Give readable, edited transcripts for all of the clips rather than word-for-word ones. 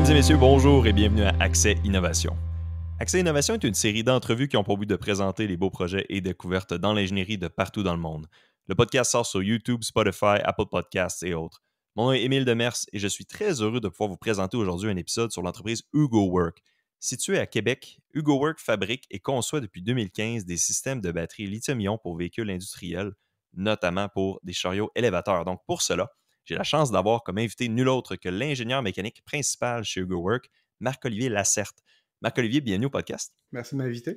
Mesdames et messieurs, bonjour et bienvenue à Accès Innovation. Accès Innovation est une série d'entrevues qui ont pour but de présenter les beaux projets et découvertes dans l'ingénierie de partout dans le monde. Le podcast sort sur YouTube, Spotify, Apple Podcasts et autres. Mon nom est Émile Demers et je suis très heureux de pouvoir vous présenter aujourd'hui un épisode sur l'entreprise HugoWork. Située à Québec, HugoWork fabrique et conçoit depuis 2015 des systèmes de batterie lithium-ion pour véhicules industriels, notamment pour des chariots élévateurs. Donc pour cela, j'ai la chance d'avoir comme invité nul autre que l'ingénieur mécanique principal chez HugoWork, Marc-Olivier Lacerte. Marc-Olivier, bienvenue au podcast. Merci de m'inviter.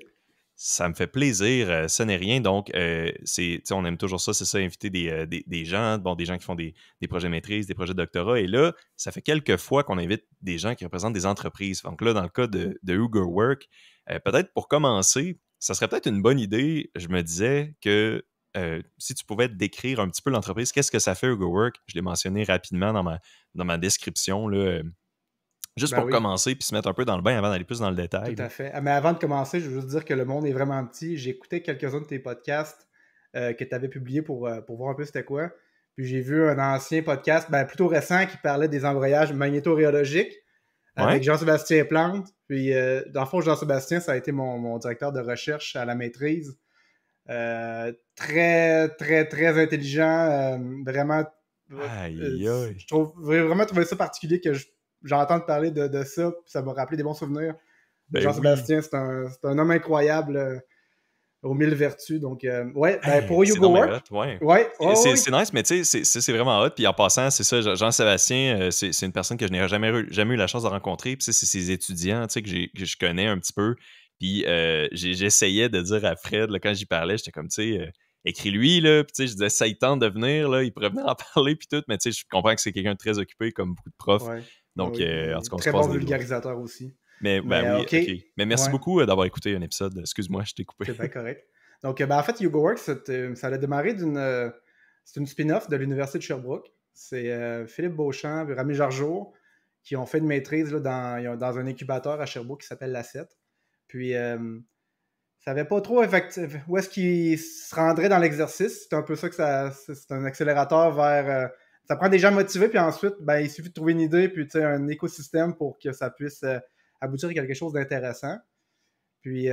Ça me fait plaisir, ce n'est rien. Donc, on aime toujours ça, c'est ça, inviter des gens, des gens qui font des projets maîtrise, des projets de doctorat. Et là, ça fait quelques fois qu'on invite des gens qui représentent des entreprises. Donc là, dans le cas de HugoWork, peut-être pour commencer, ça serait peut-être une bonne idée, je me disais, que si tu pouvais décrire un petit peu l'entreprise, qu'est-ce que ça fait HugoWork? Je l'ai mentionné rapidement dans ma description, là, juste pour Oui, commencer puis se mettre un peu dans le bain avant d'aller plus dans le détail. tout à fait. Mais avant de commencer, je veux juste dire que le monde est vraiment petit. J'ai écouté quelques-uns de tes podcasts que tu avais publiés pour voir un peu c'était quoi. Puis j'ai vu un ancien podcast, plutôt récent, qui parlait des embrayages magnétoréologiques avec Ouais? Jean-Sébastien Plante. Puis, dans le fond, Jean-Sébastien, ça a été mon directeur de recherche à la maîtrise. Très, très, très intelligent. Vraiment, Aïe, aïe. j'ai vraiment trouvé ça particulier que j'entends parler de ça. Puis ça m'a rappelé des bons souvenirs de Ben oui. Jean-Sébastien. C'est un homme incroyable aux mille vertus. Donc, pour C'est non mais HugoWork, hot, ouais. ouais. C'est nice, mais tu sais, c'est vraiment hot. Puis en passant, c'est ça, Jean-Sébastien, c'est une personne que je n'ai jamais eu la chance de rencontrer. Puis c'est ses étudiants, tu sais, que je connais un petit peu. Puis j'essayais de dire à Fred, là, quand j'y parlais, j'étais comme, tu sais, écris-lui, là. Puis tu sais, je disais, ça il tente de venir, là, il pourrait venir en parler, puis tout. Mais tu sais, je comprends que c'est quelqu'un de très occupé, comme beaucoup de profs. Ouais. Donc, Oui, en tout cas, on se très bon croise les doigts. vulgarisateur aussi. Mais ben Mais oui, OK, OK. Mais merci ouais, beaucoup d'avoir écouté un épisode. Excuse-moi, je t'ai coupé. c'est bien correct. Donc, en fait, HugoWorks, ça a démarré c'est une spin-off de l'Université de Sherbrooke. C'est Philippe Beauchamp et Rami Jarjour qui ont fait une maîtrise là, dans un incubateur à Sherbrooke qui s'appelle l'A7. Puis, ça n'avait pas trop où est-ce qu'ils se rendraient dans l'exercice. C'est un peu ça c'est un accélérateur vers... ça prend des gens motivés, puis ensuite, il suffit de trouver une idée, puis un écosystème pour que ça puisse aboutir à quelque chose d'intéressant. Puis,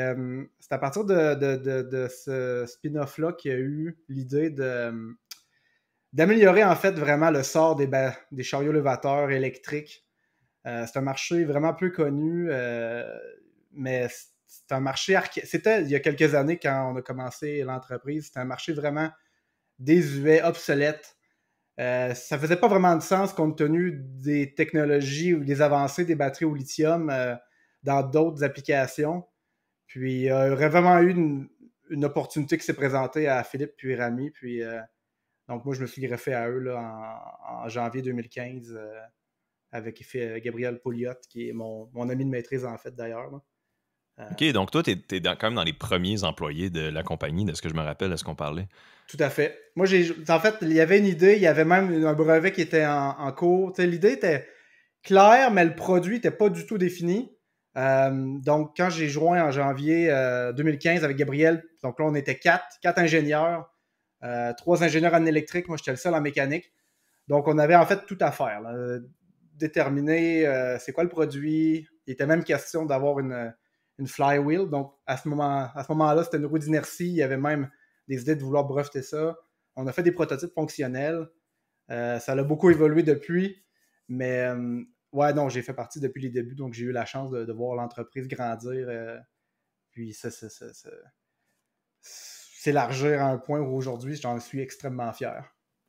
c'est à partir de ce spin-off-là qu'il y a eu l'idée d'améliorer en fait vraiment le sort des chariots élévateurs électriques. C'est un marché vraiment peu connu, mais c'est un marché c'était il y a quelques années quand on a commencé l'entreprise, c'était un marché vraiment désuet, obsolète. Ça faisait pas vraiment de sens compte tenu des technologies ou des avancées des batteries au lithium dans d'autres applications. Puis il y aurait vraiment eu une opportunité qui s'est présentée à Philippe puis Rami. Puis donc moi, je me suis greffé à eux là, en janvier 2015 avec Gabriel Pouliot, qui est mon ami de maîtrise en fait d'ailleurs. OK, donc toi, t'es quand même dans les premiers employés de la compagnie, de ce que je me rappelle, de ce qu'on parlait. Tout à fait. Moi, en fait, il y avait une idée, il y avait même un brevet qui était en cours. Tu sais, l'idée était claire, mais le produit n'était pas du tout défini. Donc, quand j'ai joint en janvier 2015 avec Gabriel, donc là, on était quatre ingénieurs, 3 ingénieurs en électrique, moi, j'étais le seul en mécanique. Donc, on avait en fait tout à faire, là. Déterminer c'est quoi le produit. Il était même question d'avoir une flywheel. Donc, à ce moment-là, c'était une roue d'inertie. Il y avait même des idées de vouloir breveter ça. On a fait des prototypes fonctionnels. Ça a beaucoup évolué depuis. Mais ouais, non, j'ai fait partie depuis les débuts. Donc, j'ai eu la chance de voir l'entreprise grandir. Puis, s'élargir à un point où aujourd'hui, j'en suis extrêmement fier.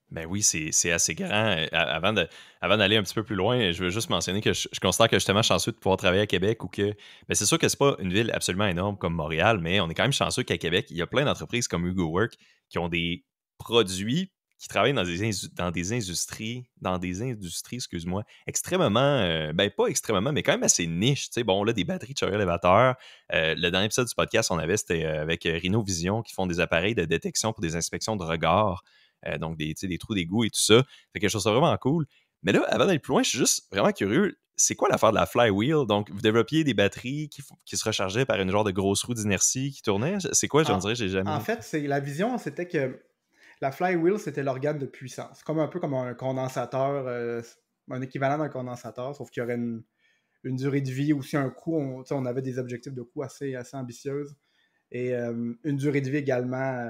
Ben oui, c'est assez grand. Avant d'aller un petit peu plus loin, je veux juste mentionner que je considère que justement chanceux de pouvoir travailler à Québec ou que. Ben c'est sûr que c'est pas une ville absolument énorme comme Montréal, mais on est quand même chanceux qu'à Québec, il y a plein d'entreprises comme HugoWork qui ont des produits qui travaillent dans des industries, excuse-moi, extrêmement, pas extrêmement, mais quand même assez niche. Tu sais, bon, là, des batteries de chariot élévateur. Le dernier épisode du podcast, on avait, c'était avec Rhino Vision qui font des appareils de détection pour des inspections de regard. Donc, des trous d'égout et tout ça. Fait que je trouve ça vraiment cool. Mais là, avant d'aller plus loin, je suis juste vraiment curieux. C'est quoi l'affaire de la flywheel? Donc, vous développiez des batteries qui se rechargeaient par une genre de grosse roue d'inertie qui tournait? C'est quoi? J'en En, dirais, j'ai en jamais... fait, la vision, c'était que la flywheel, c'était l'organe de puissance. Un peu comme un condensateur, un équivalent d'un condensateur, sauf qu'il y aurait une durée de vie, aussi un coût. On avait des objectifs de coût assez ambitieuses. Et une durée de vie également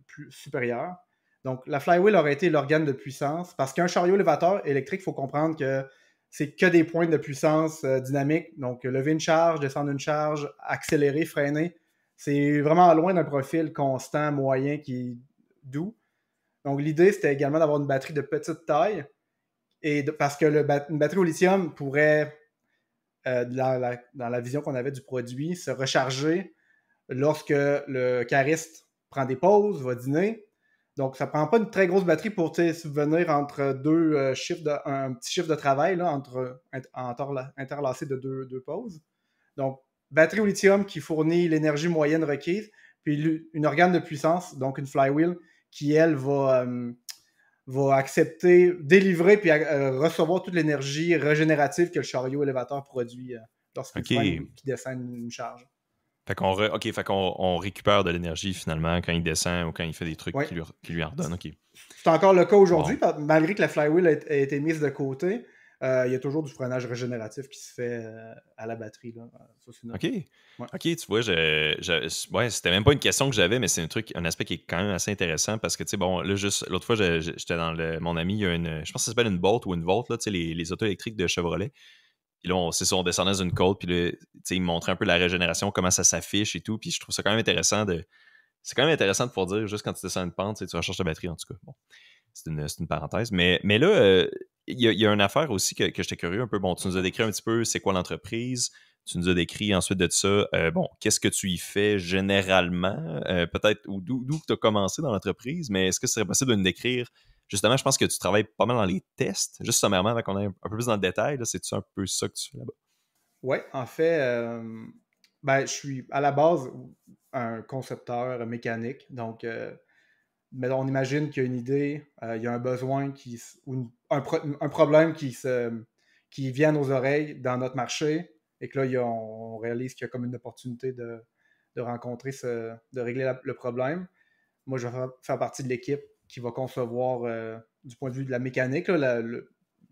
plus supérieure. Donc, la flywheel aurait été l'organe de puissance. Parce qu'un chariot élévateur électrique, il faut comprendre que c'est que des points de puissance dynamique. Donc, lever une charge, descendre une charge, accélérer, freiner. C'est vraiment loin d'un profil constant, moyen, qui est doux. Donc, l'idée, c'était également d'avoir une batterie de petite taille. Parce que une batterie au lithium pourrait, dans la vision qu'on avait du produit, se recharger lorsque le cariste prend des pauses, va dîner. Donc, ça ne prend pas une très grosse batterie pour subvenir entre deux un petit chiffre de travail là, interlacé de deux pauses. Donc, batterie au lithium qui fournit l'énergie moyenne requise, puis une organe de puissance, donc une flywheel, qui, elle, va accepter, délivrer, puis recevoir toute l'énergie régénérative que le chariot élévateur produit lorsqu'il descend une charge. Fait qu'on récupère de l'énergie finalement quand il descend ou quand il fait des trucs qui lui en redonnent. Okay. C'est encore le cas aujourd'hui, malgré que la flywheel a été mise de côté. Il y a toujours du freinage régénératif qui se fait à la batterie. Là. Ça, OK. Ouais. OK, tu vois, c'était même pas une question que j'avais, mais c'est un aspect qui est quand même assez intéressant parce que, tu sais, bon, là, juste l'autre fois, j'étais dans mon ami, il y a je pense que ça s'appelle une Bolt ou une Volt, là, tu sais, les autos électriques de Chevrolet. Puis là, on descendait dans une côte, puis là, il me montrait un peu la régénération, comment ça s'affiche et tout. Puis je trouve ça quand même intéressant c'est quand même intéressant de pouvoir dire, juste quand tu descends une pente, tu recharges ta batterie, en tout cas. Bon, c'est une parenthèse. Mais là, il y a une affaire aussi que j'étais curieux un peu. Bon, tu nous as décrit un petit peu c'est quoi l'entreprise. Tu nous as décrit ensuite de ça, qu'est-ce que tu y fais généralement? Peut-être d'où tu as commencé dans l'entreprise, mais est-ce que ce serait possible de nous décrire? Justement, je pense que tu travailles pas mal dans les tests. Juste sommairement, avant qu'on aille un peu plus dans le détail, c'est-tu un peu ça que tu fais là-bas? Oui, en fait, je suis à la base un concepteur mécanique. Donc, mais on imagine qu'il y a une idée, il y a un besoin ou un problème qui vient à nos oreilles dans notre marché et que là, on réalise qu'il y a comme une opportunité de rencontrer, de régler le problème. Moi, je vais faire partie de l'équipe qui va concevoir du point de vue de la mécanique, là,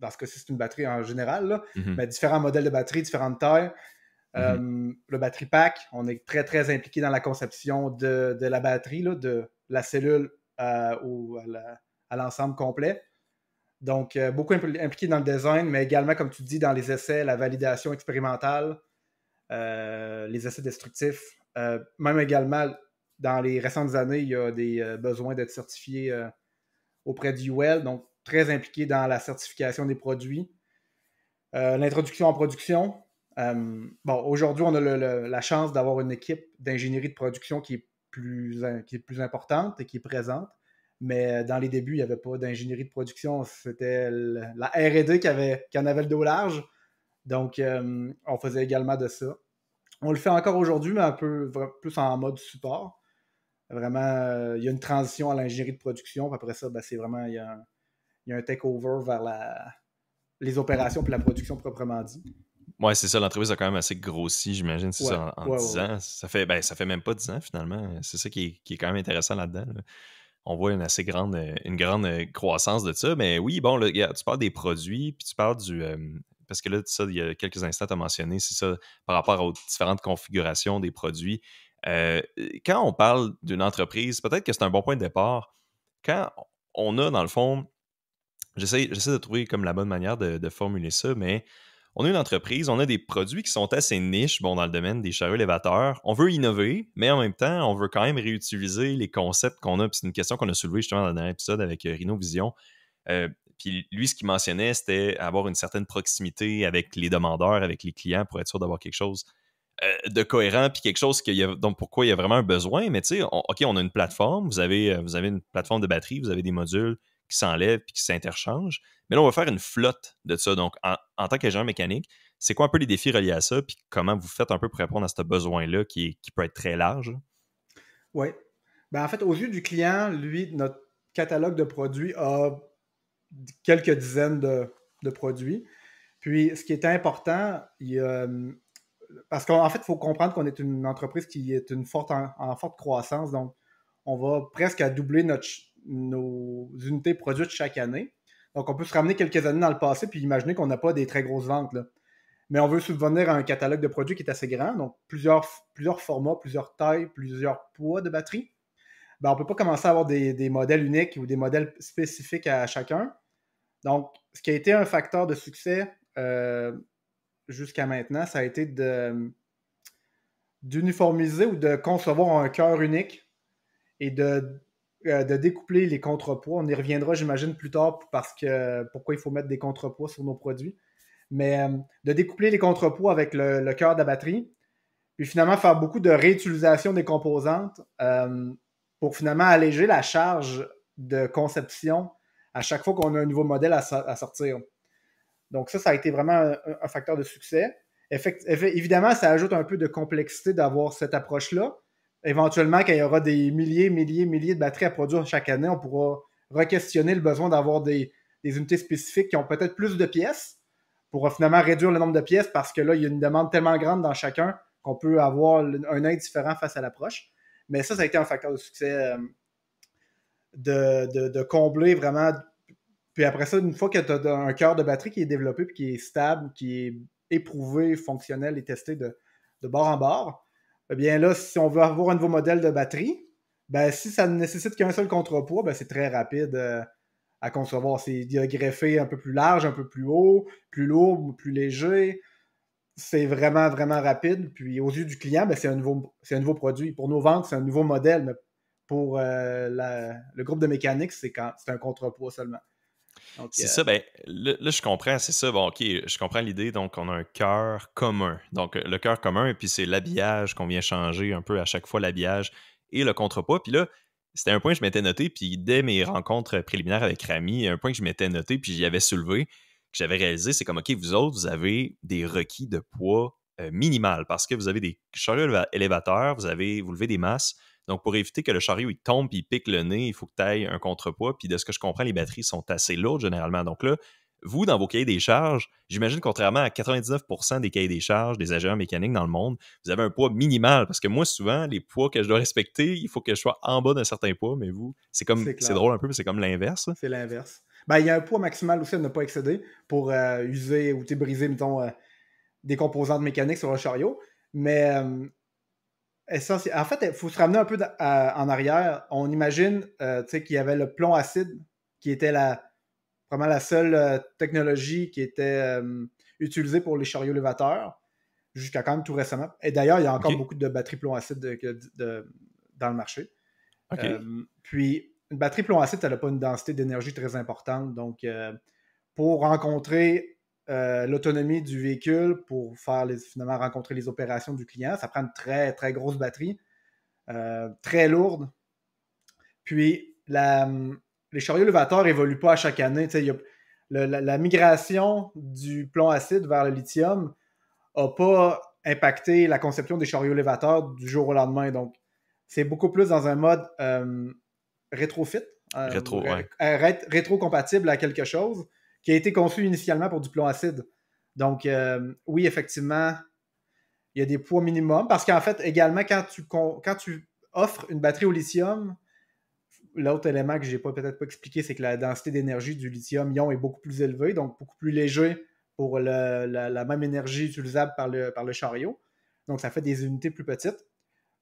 parce que c'est une batterie en général, là, mais différents modèles de batterie, différentes tailles. Le battery pack, on est très, très impliqué dans la conception de la batterie, là, de la cellule à l'ensemble complet. Donc, beaucoup impliqué dans le design, mais également, comme tu dis, dans les essais, la validation expérimentale, les essais destructifs. Même également, dans les récentes années, il y a des besoins d'être certifié auprès du UL, donc très impliqué dans la certification des produits. L'introduction en production. Aujourd'hui, on a la chance d'avoir une équipe d'ingénierie de production qui est plus importante et qui est présente. Mais dans les débuts, il n'y avait pas d'ingénierie de production. C'était la R&D qui en avait le dos large. Donc, on faisait également de ça. On le fait encore aujourd'hui, mais un peu plus en mode support. Vraiment, il y a une transition à l'ingénierie de production. Puis après ça, c'est vraiment, il y a un take-over vers les opérations et la production proprement dit. Ouais, c'est ça. L'entreprise a quand même assez grossi, j'imagine. C'est ça, en 10 ans. Ça fait même pas 10 ans, finalement. C'est ça qui est quand même intéressant là-dedans. Là. On voit une grande croissance de ça. Mais oui, bon, là, tu parles des produits, puis tu parles parce que là, ça, il y a quelques instants, tu as mentionné, c'est ça, par rapport aux différentes configurations des produits. Quand on parle d'une entreprise, peut-être que c'est un bon point de départ. Quand on a, dans le fond, j'essaie de trouver comme la bonne manière de formuler ça, mais on a une entreprise, on a des produits qui sont assez niches, bon, dans le domaine des chariots élévateurs. On veut innover, mais en même temps, on veut quand même réutiliser les concepts qu'on a. Puis c'est une question qu'on a soulevée justement dans le dernier épisode avec Rhino Vision. Puis lui, ce qu'il mentionnait, c'était avoir une certaine proximité avec les demandeurs, avec les clients, pour être sûr d'avoir quelque chose de cohérent, puis quelque chose donc pourquoi il y a vraiment un besoin. Mais tu sais, OK, on a une plateforme, vous avez une plateforme de batterie, vous avez des modules qui s'enlèvent puis qui s'interchangent. Mais là, on va faire une flotte de ça. Donc, en tant qu'ingénieur mécanique, c'est quoi un peu les défis reliés à ça, puis comment vous faites un peu pour répondre à ce besoin-là qui peut être très large? Oui. En fait, aux yeux du client, lui, notre catalogue de produits a quelques dizaines de produits. Puis, ce qui est important, parce qu'en fait, il faut comprendre qu'on est une entreprise qui est en forte croissance. Donc, on va presque à doubler nos unités produites chaque année. Donc, on peut se ramener quelques années dans le passé puis imaginer qu'on n'a pas des très grosses ventes. Là. mais on veut subvenir à un catalogue de produits qui est assez grand, donc plusieurs formats, plusieurs tailles, plusieurs poids de batterie. Ben, on ne peut pas commencer à avoir des modèles uniques ou des modèles spécifiques à chacun. Donc, ce qui a été un facteur de succès jusqu'à maintenant, ça a été d'uniformiser ou de concevoir un cœur unique et de découpler les contrepoids. On y reviendra, j'imagine, plus tard parce que pourquoi il faut mettre des contrepoids sur nos produits. Mais de découpler les contrepoids avec le cœur de la batterie, puis finalement faire beaucoup de réutilisation des composantes pour finalement alléger la charge de conception à chaque fois qu'on a un nouveau modèle à sortir. Donc ça a été vraiment un facteur de succès. Évidemment, ça ajoute un peu de complexité d'avoir cette approche-là. Éventuellement, quand il y aura des milliers de batteries à produire chaque année, on pourra re-questionner le besoin d'avoir des unités spécifiques qui ont peut-être plus de pièces pour finalement réduire le nombre de pièces parce que là, il y a une demande tellement grande dans chacun qu'on peut avoir un œil différent face à l'approche. Mais ça a été un facteur de succès de combler vraiment. Puis après ça, une fois que tu as un cœur de batterie qui est développé et qui est stable, qui est éprouvé, fonctionnel et testé de bord en bord, eh bien là, si on veut avoir un nouveau modèle de batterie, ben si ça ne nécessite qu'un seul contrepoids, ben c'est très rapide à concevoir. C'est greffé un peu plus large, un peu plus haut, plus lourd, plus léger. C'est vraiment, vraiment rapide. Puis aux yeux du client, ben, c'est un nouveau produit. Pour nos ventes, c'est un nouveau modèle, mais pour le groupe de mécanique, c'est un contrepoids seulement. Donc, c'est ça, ben là, je comprends, c'est ça. Bon, OK, je comprends l'idée. Donc, on a un cœur commun. Donc, le cœur commun, et puis c'est l'habillage qu'on vient changer un peu à chaque fois, l'habillage et le contrepoids. Puis là, c'était un point que je m'étais noté, puis dès mes rencontres préliminaires avec Rami, un point que je m'étais noté, puis j'y avais soulevé, que j'avais réalisé, c'est comme, OK, vous autres, vous avez des requis de poids minimal parce que vous avez des chariots élévateurs, vous levez des masses. Donc, pour éviter que le chariot il tombe et il pique le nez, il faut que tu ailles un contrepoids. Puis de ce que je comprends, les batteries sont assez lourdes généralement. Donc là, vous, dans vos cahiers des charges, j'imagine contrairement à 99% des cahiers des charges des ingénieurs mécaniques dans le monde, vous avez un poids minimal. Parce que moi, souvent, les poids que je dois respecter, il faut que je sois en bas d'un certain poids. Mais vous, c'est drôle un peu, mais c'est comme l'inverse. C'est l'inverse. Ben, il y a un poids maximal aussi à ne pas excéder pour user ou briser, mettons, des composantes mécaniques sur un chariot. Mais en fait, il faut se ramener un peu en arrière. On imagine qu'il y avait le plomb acide qui était vraiment la seule technologie qui était utilisée pour les chariots élévateurs jusqu'à quand même tout récemment. Et d'ailleurs, il y a encore beaucoup de batteries plomb acide dans le marché. Okay. Puis, une batterie plomb acide, elle n'a pas une densité d'énergie très importante. Donc, pour rencontrer l'autonomie du véhicule, pour finalement rencontrer les opérations du client, ça prend une très, très grosse batterie, très lourde. Puis, les chariots élévateurs n'évoluent pas à chaque année. La migration du plomb acide vers le lithium n'a pas impacté la conception des chariots élévateurs du jour au lendemain. Donc, c'est beaucoup plus dans un mode rétrofit, rétro-compatible à quelque chose qui a été conçu initialement pour du plomb acide. Donc, oui, effectivement, il y a des poids minimums parce qu'en fait, également, quand tu offres une batterie au lithium, l'autre élément que je n'ai peut-être pas expliqué, c'est que la densité d'énergie du lithium-ion est beaucoup plus élevée, donc beaucoup plus léger pour la même énergie utilisable par le chariot. Donc, ça fait des unités plus petites.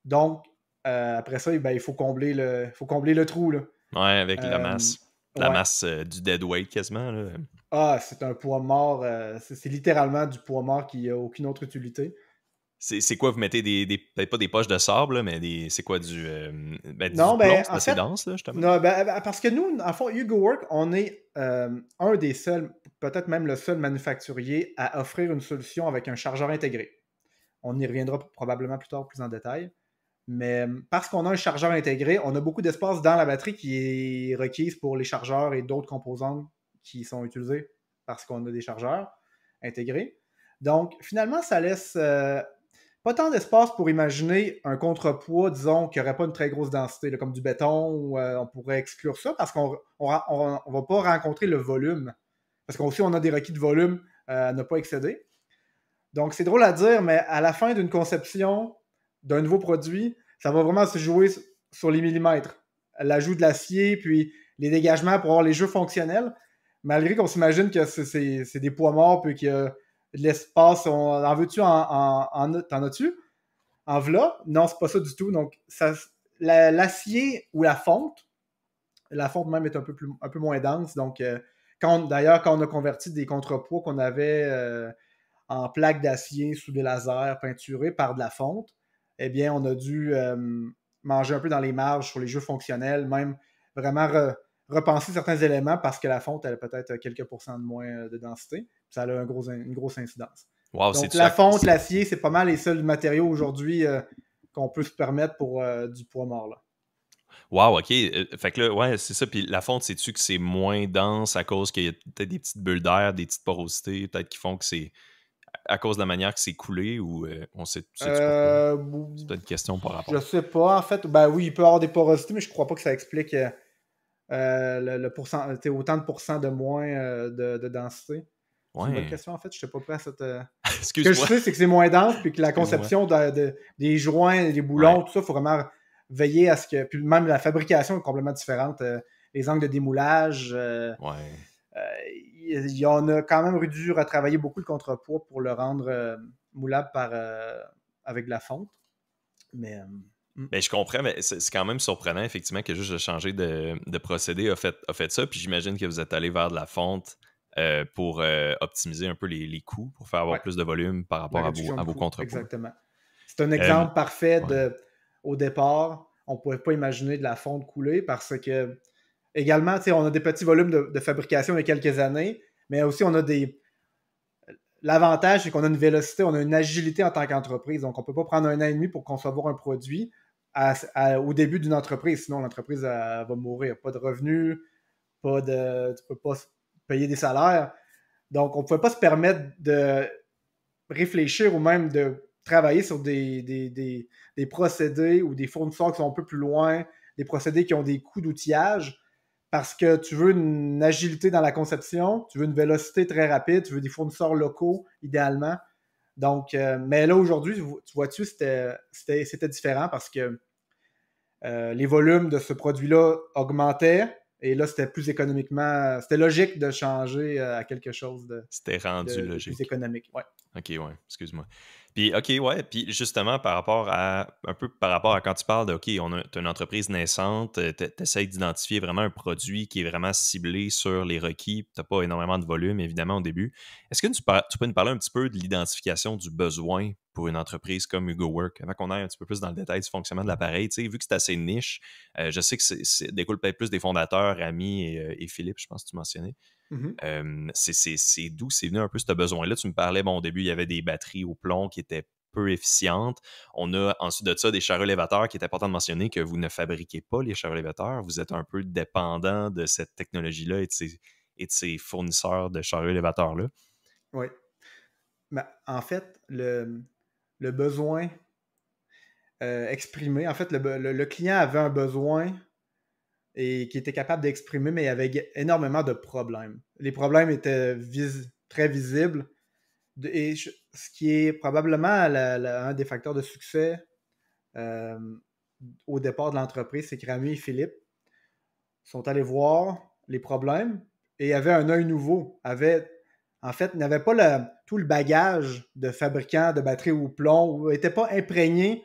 Donc, après ça, ben, il faut combler le trou. Là. Ouais, avec la masse. La masse du dead weight quasiment. Là. Ah, c'est un poids mort. C'est littéralement du poids mort qui n'a aucune autre utilité. C'est quoi, vous mettez peut-être pas des poches de sable, là, mais c'est quoi du non, plomb, ben, c'est assez dense, là, justement? Non, parce que nous, en fait, Hugo Work, on est un des seuls, peut-être même le seul manufacturier à offrir une solution avec un chargeur intégré. On y reviendra probablement plus tard, plus en détail. Mais parce qu'on a un chargeur intégré, on a beaucoup d'espace dans la batterie qui est requise pour les chargeurs et d'autres composantes qui sont utilisées parce qu'on a des chargeurs intégrés. Donc, finalement, ça laisse pas tant d'espace pour imaginer un contrepoids, disons, qui n'aurait pas une très grosse densité, là, comme du béton, ou on pourrait exclure ça parce qu'on ne va pas rencontrer le volume. Parce qu'aussi, on a des requis de volume à ne pas excéder. Donc, c'est drôle à dire, mais à la fin d'une conception d'un nouveau produit, ça va vraiment se jouer sur les millimètres. L'ajout de l'acier, puis les dégagements pour avoir les jeux fonctionnels, malgré qu'on s'imagine que c'est des poids morts, puis qu'il y a de l'espace. En veux-tu t'en as-tu? En v'là? Non, c'est pas ça du tout. Donc, l'acier ou la fonte même est un peu moins dense. Donc, d'ailleurs, quand on a converti des contrepoids qu'on avait en plaques d'acier sous des lasers peinturés par de la fonte, eh bien, on a dû manger un peu dans les marges sur les jeux fonctionnels, même vraiment repenser certains éléments parce que la fonte, elle a peut-être quelques pourcents de moins de densité. Ça a une grosse incidence. Wow, Donc, la fonte, l'acier, c'est pas mal les seuls matériaux aujourd'hui qu'on peut se permettre pour du poids mort. Là. Wow, OK. Fait que là, ouais, c'est ça. Puis la fonte, sais-tu que c'est moins dense à cause qu'il y a peut-être des petites bulles d'air, des petites porosités, peut-être qui font que c'est à cause de la manière que c'est coulé ou on sait-tu pourquoi? C'est peut-être une question par Je rapport. sais pas, en fait. Ben oui, il peut y avoir des porosités, mais je crois pas que ça explique le pourcent, autant de pourcents de moins de densité. C'est une bonne Ouais. question, en fait. Je sais pas prêt à cette. Ce que je Excuse-moi. sais, c'est que c'est moins dense, puis que la Excuse-moi. conception des joints, des Ouais. boulons, tout ça, il faut vraiment veiller à ce que. Puis même la fabrication est complètement différente. Les angles de démoulage, Ouais. il y en a quand même dû retravailler beaucoup le contrepoids pour le rendre moulable avec de la fonte. Mais. Ben, je comprends, mais c'est quand même surprenant, effectivement, que juste de changer de procédé a fait ça. Puis j'imagine que vous êtes allé vers de la fonte pour optimiser un peu les coûts, pour faire avoir Ouais, plus de volume par la rapport réduction de à vos coûts, contrepoids. exactement. C'est un Euh, exemple parfait ouais. au départ. On ne pouvait pas imaginer de la fonte couler parce que, également, on a des petits volumes de fabrication il y a quelques années, mais aussi on a des. L'avantage, c'est qu'on a une vélocité, on a une agilité en tant qu'entreprise. Donc, on ne peut pas prendre un an et demi pour concevoir un produit au début d'une entreprise. Sinon, l'entreprise va mourir. Pas de revenus, tu ne peux pas payer des salaires. Donc, on ne pouvait pas se permettre de réfléchir ou même de travailler sur des procédés ou des fournisseurs qui sont un peu plus loin, des procédés qui ont des coûts d'outillage, parce que tu veux une agilité dans la conception, tu veux une vélocité très rapide, tu veux des fournisseurs locaux, idéalement. Donc, mais là, aujourd'hui, tu vois-tu, c'était différent parce que les volumes de ce produit-là augmentaient et là, c'était plus économiquement. C'était logique de changer à quelque chose C'était rendu de plus logique. économique. Ouais. OK, ouais, excuse-moi. Puis, OK, ouais, puis justement, un peu par rapport à quand tu parles de, OK, t'as une entreprise naissante, t'essayes d'identifier vraiment un produit qui est vraiment ciblé sur les requis, t'as pas énormément de volume, évidemment, au début. Est-ce que tu peux nous parler un petit peu de l'identification du besoin pour une entreprise comme HugoWork, avant qu'on aille un petit peu plus dans le détail du fonctionnement de l'appareil? Tu sais, vu que c'est assez niche, je sais que découle peut-être plus des fondateurs, Ami et Philippe, je pense que tu mentionnais. Mm-hmm. C'est d'où c'est venu un peu ce besoin-là. Tu me parlais, bon, au début, il y avait des batteries au plomb qui étaient peu efficientes. On a ensuite de ça des chars élévateurs qui est important de mentionner que vous ne fabriquez pas les chars élévateurs. Vous êtes un peu dépendant de cette technologie-là et de ces fournisseurs de chars élévateurs-là. Oui. Mais en fait, le besoin exprimé, en fait, le client avait un besoin et qui était capable d'exprimer, mais il y avait énormément de problèmes. Les problèmes étaient très visibles. Ce qui est probablement un des facteurs de succès euh, au départ de l'entreprise, c'est que Rami et Philippe sont allés voir les problèmes et avaient un œil nouveau. En fait, n'avaient pas tout le bagage de fabricants de batteries au plomb ou n'étaient pas imprégnés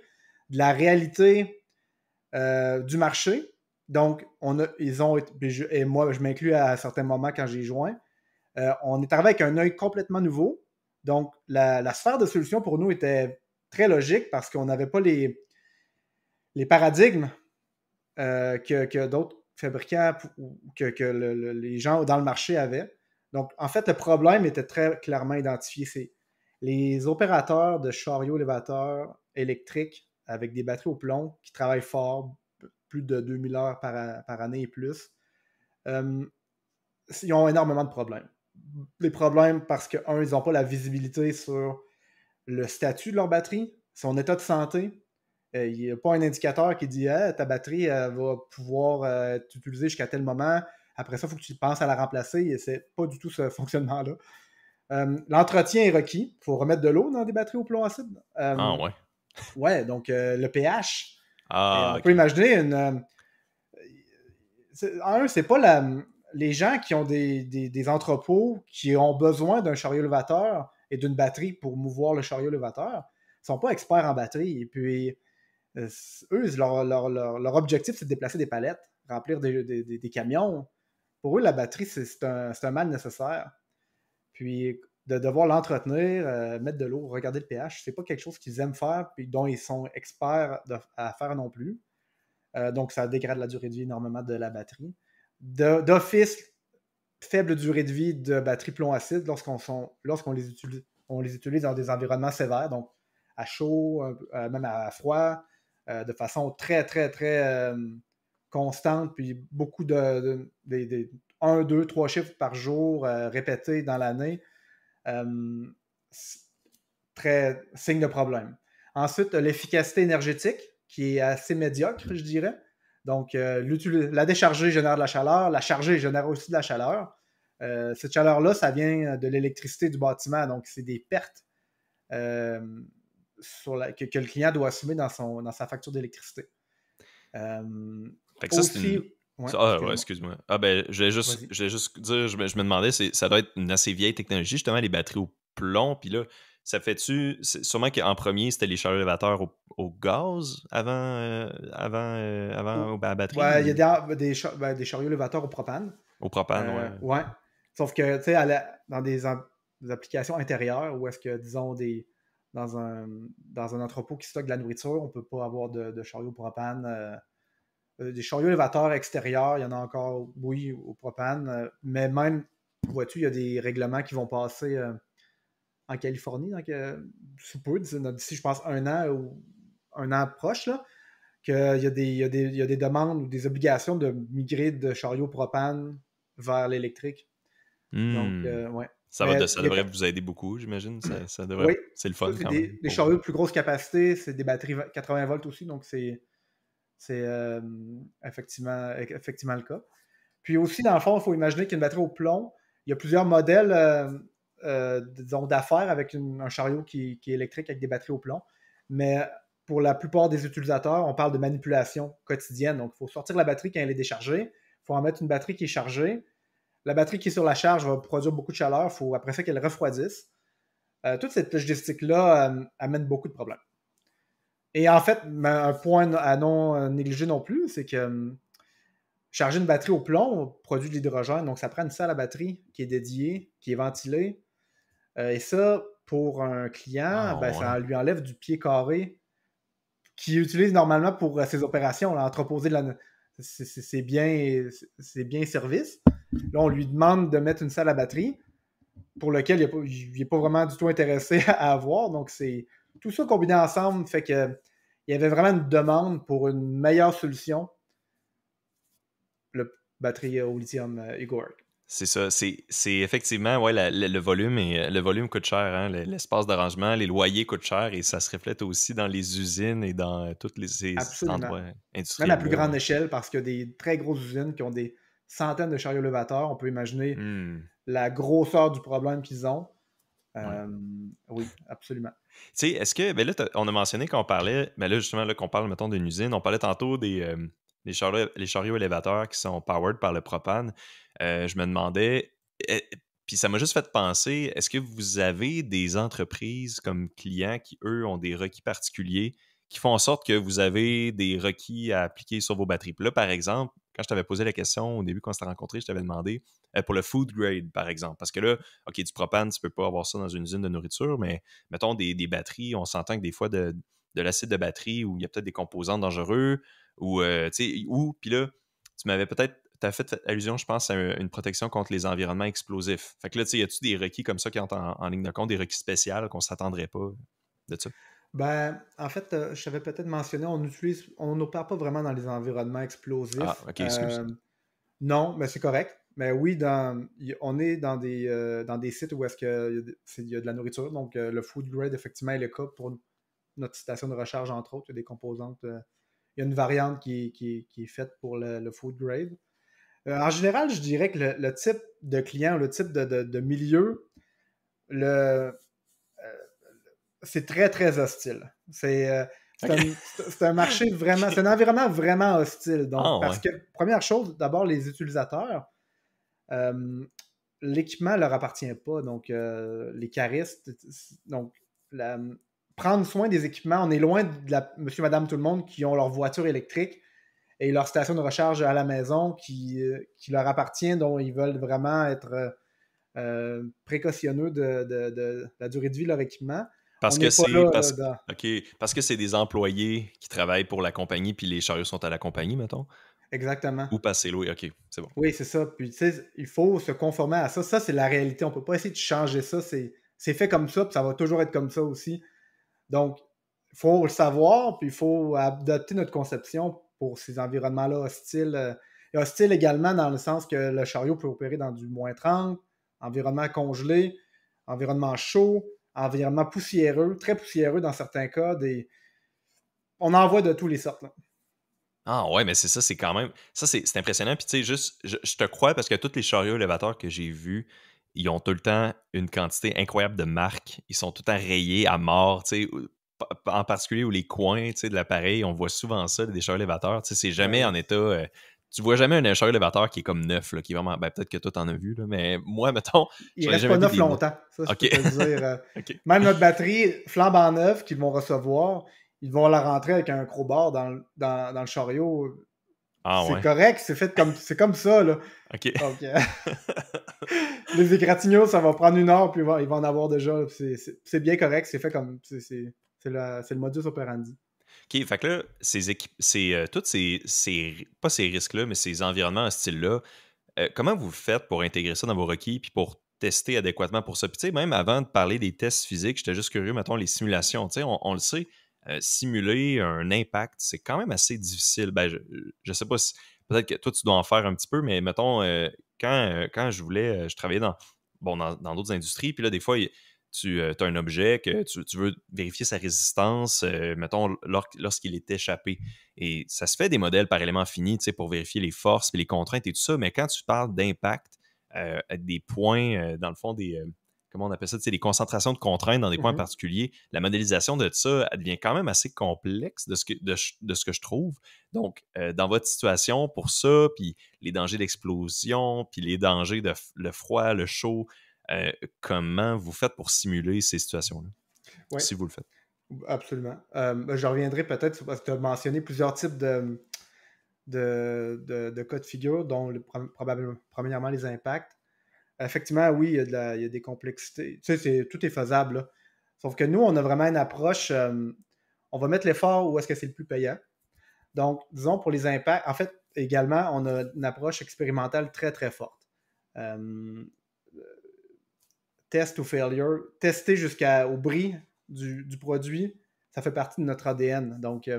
de la réalité du marché. Donc, et moi, je m'inclus à certains moments quand j'ai joint, on est arrivé avec un œil complètement nouveau. Donc, la sphère de solution pour nous était très logique parce qu'on n'avait pas les paradigmes que d'autres fabricants ou que les gens dans le marché avaient. Donc, en fait, le problème était très clairement identifié. C'est les opérateurs de chariots élévateurs électriques avec des batteries au plomb qui travaillent fort, plus de 2000 heures par année et plus, ils ont énormément de problèmes. Les problèmes parce que, un, ils n'ont pas la visibilité sur le statut de leur batterie, son état de santé. Il n'y a pas un indicateur qui dit ta batterie va pouvoir être utilisée jusqu'à tel moment. Après ça, il faut que tu penses à la remplacer. Et c'est pas du tout ce fonctionnement-là. L'entretien est requis. Il faut remettre de l'eau dans des batteries au plomb acide. Ah ouais. Ouais, donc le pH. Et Ah, on peut OK. imaginer c'est pas les gens qui ont des entrepôts qui ont besoin d'un chariot élévateur et d'une batterie pour mouvoir le chariot élévateur, ils sont pas experts en batterie. Et puis, eux, leur objectif, c'est de déplacer des palettes, remplir des camions. Pour eux, la batterie, c'est un mal nécessaire. Puis, de devoir l'entretenir, mettre de l'eau, regarder le pH, c'est pas quelque chose qu'ils aiment faire puis dont ils sont experts à faire non plus. Donc, ça dégrade la durée de vie énormément de la batterie. D'office, faible durée de vie de batteries plomb-acide lorsqu'on les utilise dans des environnements sévères, donc à chaud, même à froid, de façon très, très, très constante, puis beaucoup de 1, 2, 3 chiffres par jour répétés dans l'année. Très signe de problème. Ensuite, l'efficacité énergétique, qui est assez médiocre, je dirais. Donc, la décharger génère de la chaleur, la charger génère aussi de la chaleur. Cette chaleur-là, ça vient de l'électricité du bâtiment, donc c'est des pertes que le client doit assumer dans sa facture d'électricité. Fait que ça, c'est une... Ouais, excuse-moi. Ah ben, je vais juste dire, je me demandais, ça doit être une assez vieille technologie, justement, les batteries au plomb, puis là, ça fait-tu... Sûrement qu'en premier, c'était les chariots élévateurs au gaz avant à la batterie? Ouais, il y a des chariots élévateurs au propane. Au propane, ouais. Ouais. Sauf que, tu sais, dans des applications intérieures, où est-ce que, disons, dans un entrepôt qui stocke de la nourriture, on ne peut pas avoir de chariot propane. Des chariots élévateurs extérieurs, il y en a encore, oui, au propane. Mais même, vois-tu, il y a des règlements qui vont passer en Californie, donc, sous peu, d'ici, je pense, un an ou un an proche, là, qu'il y a des demandes ou des obligations de migrer de chariots propane vers l'électrique. Donc, ouais. Ça devrait vous aider beaucoup, j'imagine. Ça devrait, oui, c'est le fun quand même. Des chariots de plus grosse capacité, c'est des batteries 80 volts aussi, donc c'est effectivement le cas. Puis aussi, dans le fond, il faut imaginer qu'une batterie au plomb, il y a plusieurs modèles disons, d'affaires avec un chariot qui est électrique avec des batteries au plomb. Mais pour la plupart des utilisateurs, on parle de manipulation quotidienne. Donc, il faut sortir la batterie quand elle est déchargée. Il faut en mettre une batterie qui est chargée. La batterie qui est sur la charge va produire beaucoup de chaleur. Il faut après ça qu'elle refroidisse. Toute cette logistique-là amène beaucoup de problèmes. Et en fait, un point à non négliger non plus, c'est que charger une batterie au plomb produit de l'hydrogène. Donc, ça prend une salle à batterie qui est dédiée, qui est ventilée. Et ça, pour un client, ça lui enlève du pied carré qu'il utilise normalement pour ses opérations, là, entreposer ses biens services. Là, on lui demande de mettre une salle à batterie pour lequel il n'est pas vraiment du tout intéressé à avoir. Donc, c'est tout ça combiné ensemble fait que il y avait vraiment une demande pour une meilleure solution, le batterie au lithium Igor. C'est ça, c'est effectivement, ouais, le volume coûte cher, hein, l'espace d'arrangement, les loyers coûtent cher et ça se reflète aussi dans les usines et dans tous ces endroits industriels. Même à plus grande échelle, parce qu'il y a des très grosses usines qui ont des centaines de chariots élévateurs, on peut imaginer la grosseur du problème qu'ils ont. Oui, absolument. Tu sais, est-ce que, ben là, on a mentionné qu'on parlait, ben là, justement, là, qu'on parle, mettons, d'une usine, on parlait tantôt les chariots élévateurs qui sont powered par le propane. Je me demandais, puis ça m'a juste fait penser, est-ce que vous avez des entreprises comme clients qui, eux, ont des requis particuliers qui font en sorte que vous avez des requis à appliquer sur vos batteries? Puis là, par exemple, quand je t'avais posé la question au début, quand on s'était rencontrés, je t'avais demandé pour le food grade, par exemple. Parce que là, OK, du propane, tu peux pas avoir ça dans une usine de nourriture, mais mettons des batteries, on s'entend que des fois de l'acide de batterie où il y a peut-être des composants dangereux ou, puis là, tu m'avais peut-être t'as fait allusion, je pense, à une protection contre les environnements explosifs. Fait que là, tu sais, y a-tu des requis comme ça qui entrent en ligne de compte, des requis spéciaux qu'on s'attendrait pas de ça? Ben, en fait, je t'avais peut-être mentionné, on n'opère pas vraiment dans les environnements explosifs. Ah, ok, excuse. Non, mais c'est correct. Mais oui, on est dans des sites où est-ce qu'il y a de la nourriture. Donc, le food grade, effectivement, est le cas pour notre station de recharge, entre autres. Il y a des composantes. Il y a une variante qui est faite pour le food grade. En général, je dirais que le type de client, le type de milieu, c'est très, très hostile. C'est un marché vraiment... C'est un environnement vraiment hostile. Donc, parce que, première chose, d'abord, les utilisateurs, l'équipement ne leur appartient pas. Donc, les caristes, donc, prendre soin des équipements, on est loin de monsieur, madame, tout le monde qui ont leur voiture électrique et leur station de recharge à la maison qui leur appartient, dont ils veulent vraiment être précautionneux de la durée de vie de leur équipement. Parce On que n'est pas c'est là, parce, dans... OK, parce que c'est des employés qui travaillent pour la compagnie, puis les chariots sont à la compagnie, mettons? Exactement. Ou parce que c'est loué, OK, c'est bon. Oui, c'est ça. Puis, tu sais, il faut se conformer à ça. Ça, c'est la réalité. On ne peut pas essayer de changer ça. C'est fait comme ça, puis ça va toujours être comme ça aussi. Donc, il faut le savoir, puis il faut adapter notre conception pour ces environnements-là hostiles. Et hostiles également dans le sens que le chariot peut opérer dans du -30, environnement congelé, environnement chaud, environnement poussiéreux, très poussiéreux dans certains cas. On en voit de tous les sortes, là. Ah ouais, mais c'est ça, c'est quand même. Ça, c'est impressionnant. Puis tu sais, juste, je te crois parce que tous les chariots élévateurs que j'ai vus, ils ont tout le temps une quantité incroyable de marques. Ils sont tout le temps rayés à mort, tu sais. En particulier où les coins, tu sais, de l'appareil, on voit souvent ça, des chariots élévateurs. Tu sais, c'est jamais Ouais. en état. Tu vois jamais un chariot élévateur qui est comme neuf, là, qui est vraiment. Ben, peut-être que toi, t'en as vu, là, mais moi, mettons, Il j'en ai reste pas jamais vu neuf des neufs. longtemps. Ça, je peux OK. te le dire. OK. Même notre batterie flambant neuve qu'ils vont recevoir, ils vont la rentrer avec un crowbar dans le chariot. Ah C'est ouais. correct, c'est comme ça, là. OK. Donc, les égratignures, ça va prendre 1 heure, puis ils vont en avoir déjà. C'est bien correct, c'est fait comme. C'est le modus operandi. OK, fait que là, tous pas ces risques-là, mais ces environnements hostiles-là, comment vous faites pour intégrer ça dans vos requis puis pour tester adéquatement pour ça? Puis tu sais, même avant de parler des tests physiques, j'étais juste curieux, mettons, les simulations. Tu sais, on le sait, simuler un impact, c'est quand même assez difficile. Ben, je sais pas si, peut-être que toi, tu dois en faire un petit peu, mais mettons, quand je travaillais dans d'autres industries, puis là, des fois, tu as un objet que tu veux vérifier sa résistance, mettons, lorsqu'il est échappé. Et ça se fait des modèles par élément fini, tu sais, pour vérifier les forces et les contraintes et tout ça, mais quand tu parles d'impact, des points, dans le fond, comment on appelle ça, tu sais, des concentrations de contraintes dans des points Mhm. particuliers, la modélisation de ça, elle devient quand même assez complexe de ce que je trouve. Donc, dans votre situation, pour ça, puis les dangers d'explosion, puis les dangers de le froid, le chaud, comment vous faites pour simuler ces situations-là, Oui, si vous le faites? absolument. Je reviendrai peut-être parce que tu as mentionné plusieurs types de cas de figure, dont probablement, premièrement, les impacts. Effectivement, oui, il y a des complexités. Tu sais, tout est faisable, là. Sauf que nous, on a vraiment une approche. On va mettre l'effort où est-ce que c'est le plus payant. Donc, disons, pour les impacts, en fait, également, on a une approche expérimentale très, très forte. Euh, Test to failure, tester jusqu'au bris du produit, ça fait partie de notre ADN. Donc,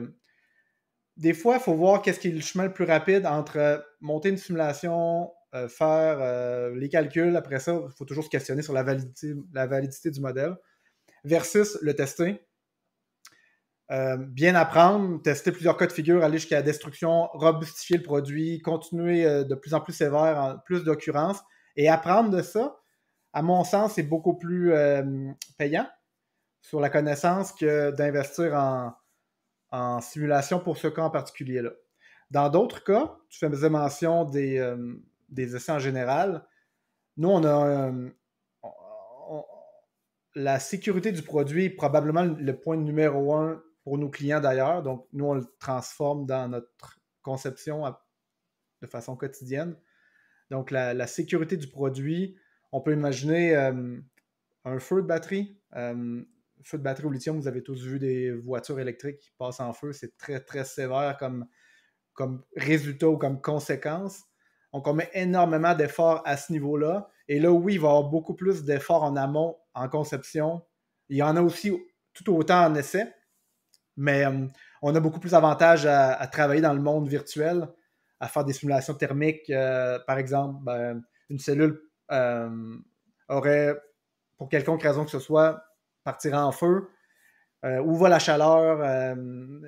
des fois, il faut voir qu'est-ce qui est le chemin le plus rapide entre monter une simulation, faire les calculs, après ça, il faut toujours se questionner sur la validité du modèle, versus le tester. Bien apprendre, tester plusieurs cas de figure, aller jusqu'à la destruction, robustifier le produit, continuer de plus en plus sévère, plus d'occurrences, et apprendre de ça, à mon sens, c'est beaucoup plus payant sur la connaissance que d'investir en simulation pour ce cas en particulier-là. Dans d'autres cas, tu faisais mention des essais en général. Nous, la sécurité du produit est probablement le point numéro 1 pour nos clients d'ailleurs. Donc, nous, on le transforme dans notre conception de façon quotidienne. Donc, la sécurité du produit, on peut imaginer un feu de batterie. Feu de batterie au lithium, vous avez tous vu des voitures électriques qui passent en feu. C'est très, très sévère comme résultat ou comme conséquence. Donc, on met énormément d'efforts à ce niveau-là. Et là, oui, il va y avoir beaucoup plus d'efforts en amont, en conception. Il y en a aussi tout autant en essai, mais on a beaucoup plus d'avantages à travailler dans le monde virtuel, à faire des simulations thermiques. Par exemple, une cellule aurait, pour quelconque raison que ce soit, partirait en feu. Où va la chaleur,